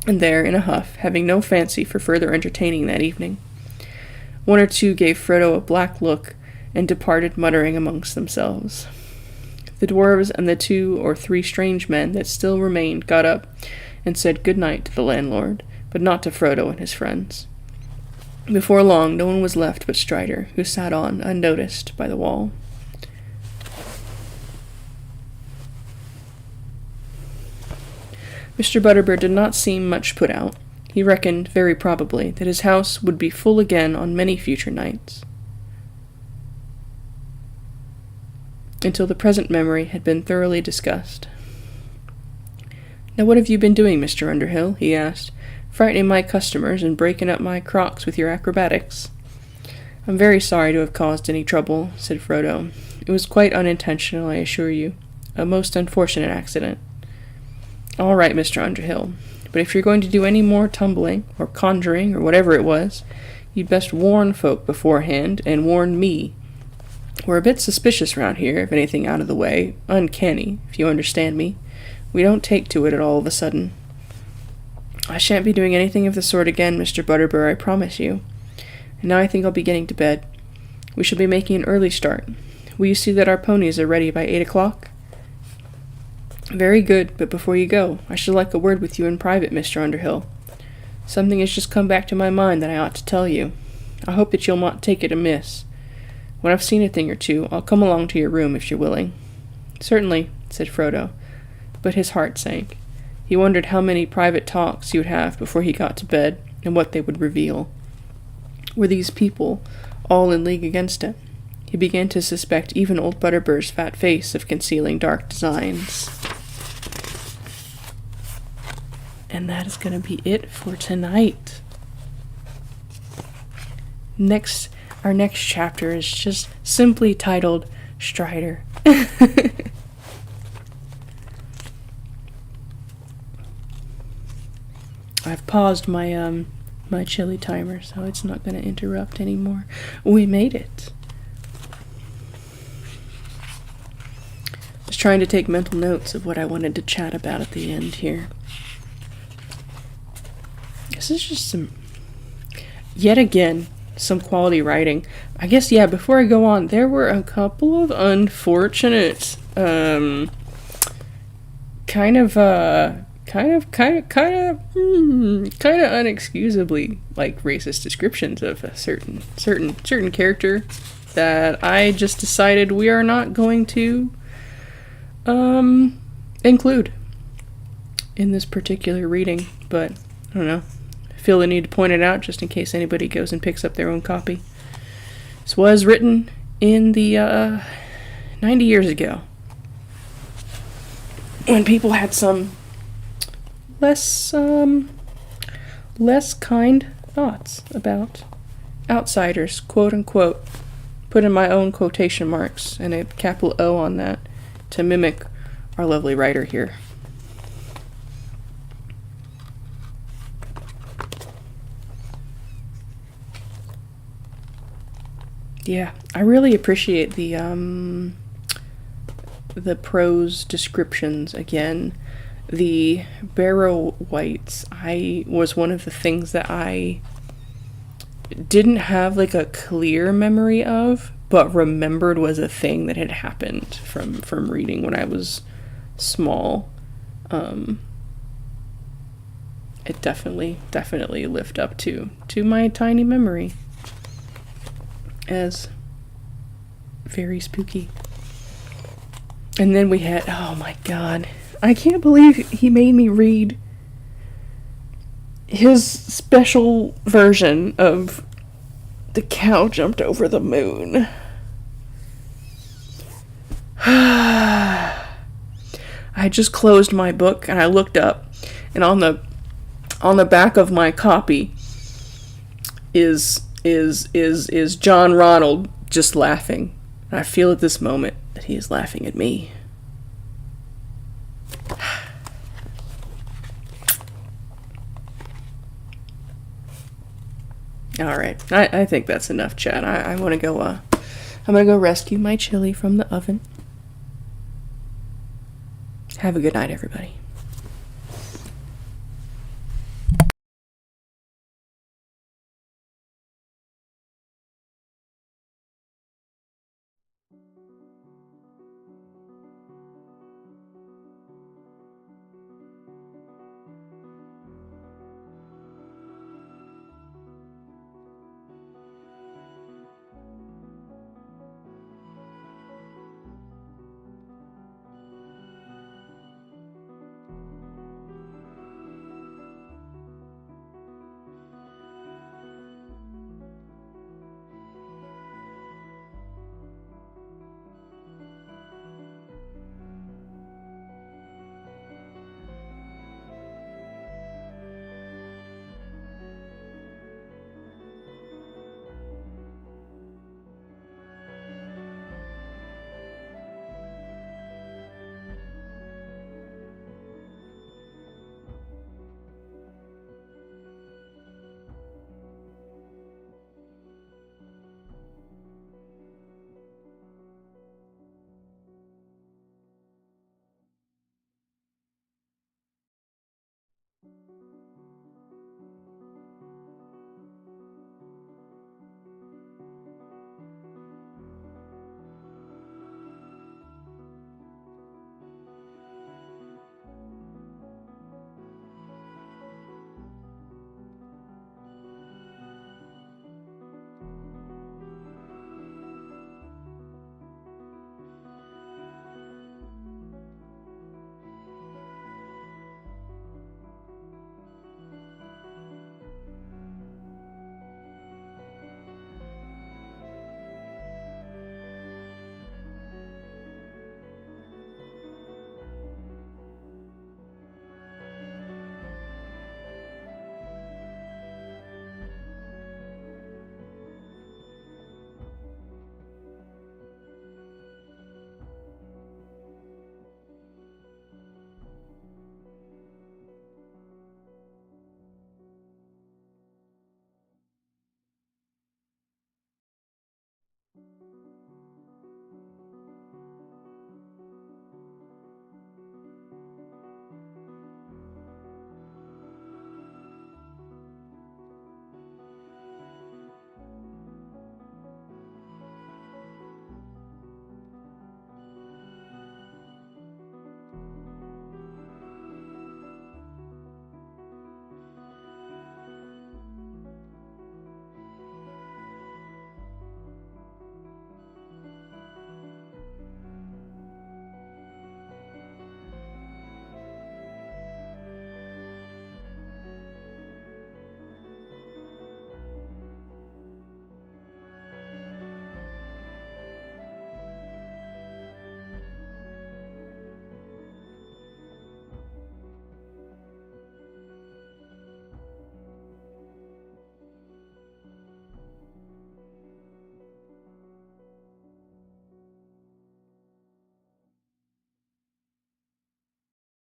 and there, in a huff, having no fancy for further entertaining that evening. One or two gave Frodo a black look, and departed muttering amongst themselves. The dwarves and the 2 or 3 strange men that still remained got up, and said good night to the landlord, but not to Frodo and his friends. Before long, no one was left but Strider, who sat on, unnoticed, by the wall. Mr. Butterbur did not seem much put out. He reckoned, very probably, that his house would be full again on many future nights. Until the present memory had been thoroughly discussed. Now what have you been doing, Mr. Underhill? He asked. Frightening my customers and breaking up my crocks with your acrobatics. I'm very sorry to have caused any trouble, said Frodo. It was quite unintentional, I assure you. A most unfortunate accident. All right, Mr. Underhill, but if you're going to do any more tumbling, or conjuring, or whatever it was, you'd best warn folk beforehand, and warn me. We're a bit suspicious round here, if anything out of the way, uncanny, if you understand me. We don't take to it at all of a sudden. I shan't be doing anything of the sort again, Mr. Butterbur, I promise you. And now I think I'll be getting to bed. We shall be making an early start. Will you see that our ponies are ready by 8 o'clock? Very good, but before you go, I should like a word with you in private, Mr. Underhill. Something has just come back to my mind that I ought to tell you. I hope that you'll not take it amiss. When I've seen a thing or two, I'll come along to your room if you're willing. Certainly, said Frodo, but his heart sank. He wondered how many private talks he would have before he got to bed, and what they would reveal. Were these people all in league against him? He began to suspect even old Butterbur's fat face of concealing dark designs. And that is going to be it for tonight. Our next chapter is just simply titled Strider. I've paused my my chili timer, so it's not going to interrupt anymore. We made it. I was trying to take mental notes of what I wanted to chat about at the end here. This is just yet again, some quality writing. I guess, yeah, before I go on, there were a couple of unfortunate, kind of unexcusably, like, racist descriptions of a certain character that I just decided we are not going to include in this particular reading, but I don't know. I feel the need to point it out just in case anybody goes and picks up their own copy. This was written in the 90 years ago, when people had some less kind thoughts about outsiders, quote unquote. Put in my own quotation marks and a capital O on that to mimic our lovely writer here. Yeah, I really appreciate the prose descriptions again. The Barrow Wights, was one of the things that I didn't have like a clear memory of, but remembered was a thing that had happened from reading when I was small. It definitely lived up to my tiny memory as very spooky. And then we had, oh my god, I can't believe he made me read his special version of The Cow Jumped Over the Moon. I just closed my book and I looked up, and on the back of my copy is John Ronald just laughing. And I feel at this moment that he is laughing at me. Alright, I think that's enough chat. I want to go, I'm going to go rescue my chili from the oven. Have a good night, everybody.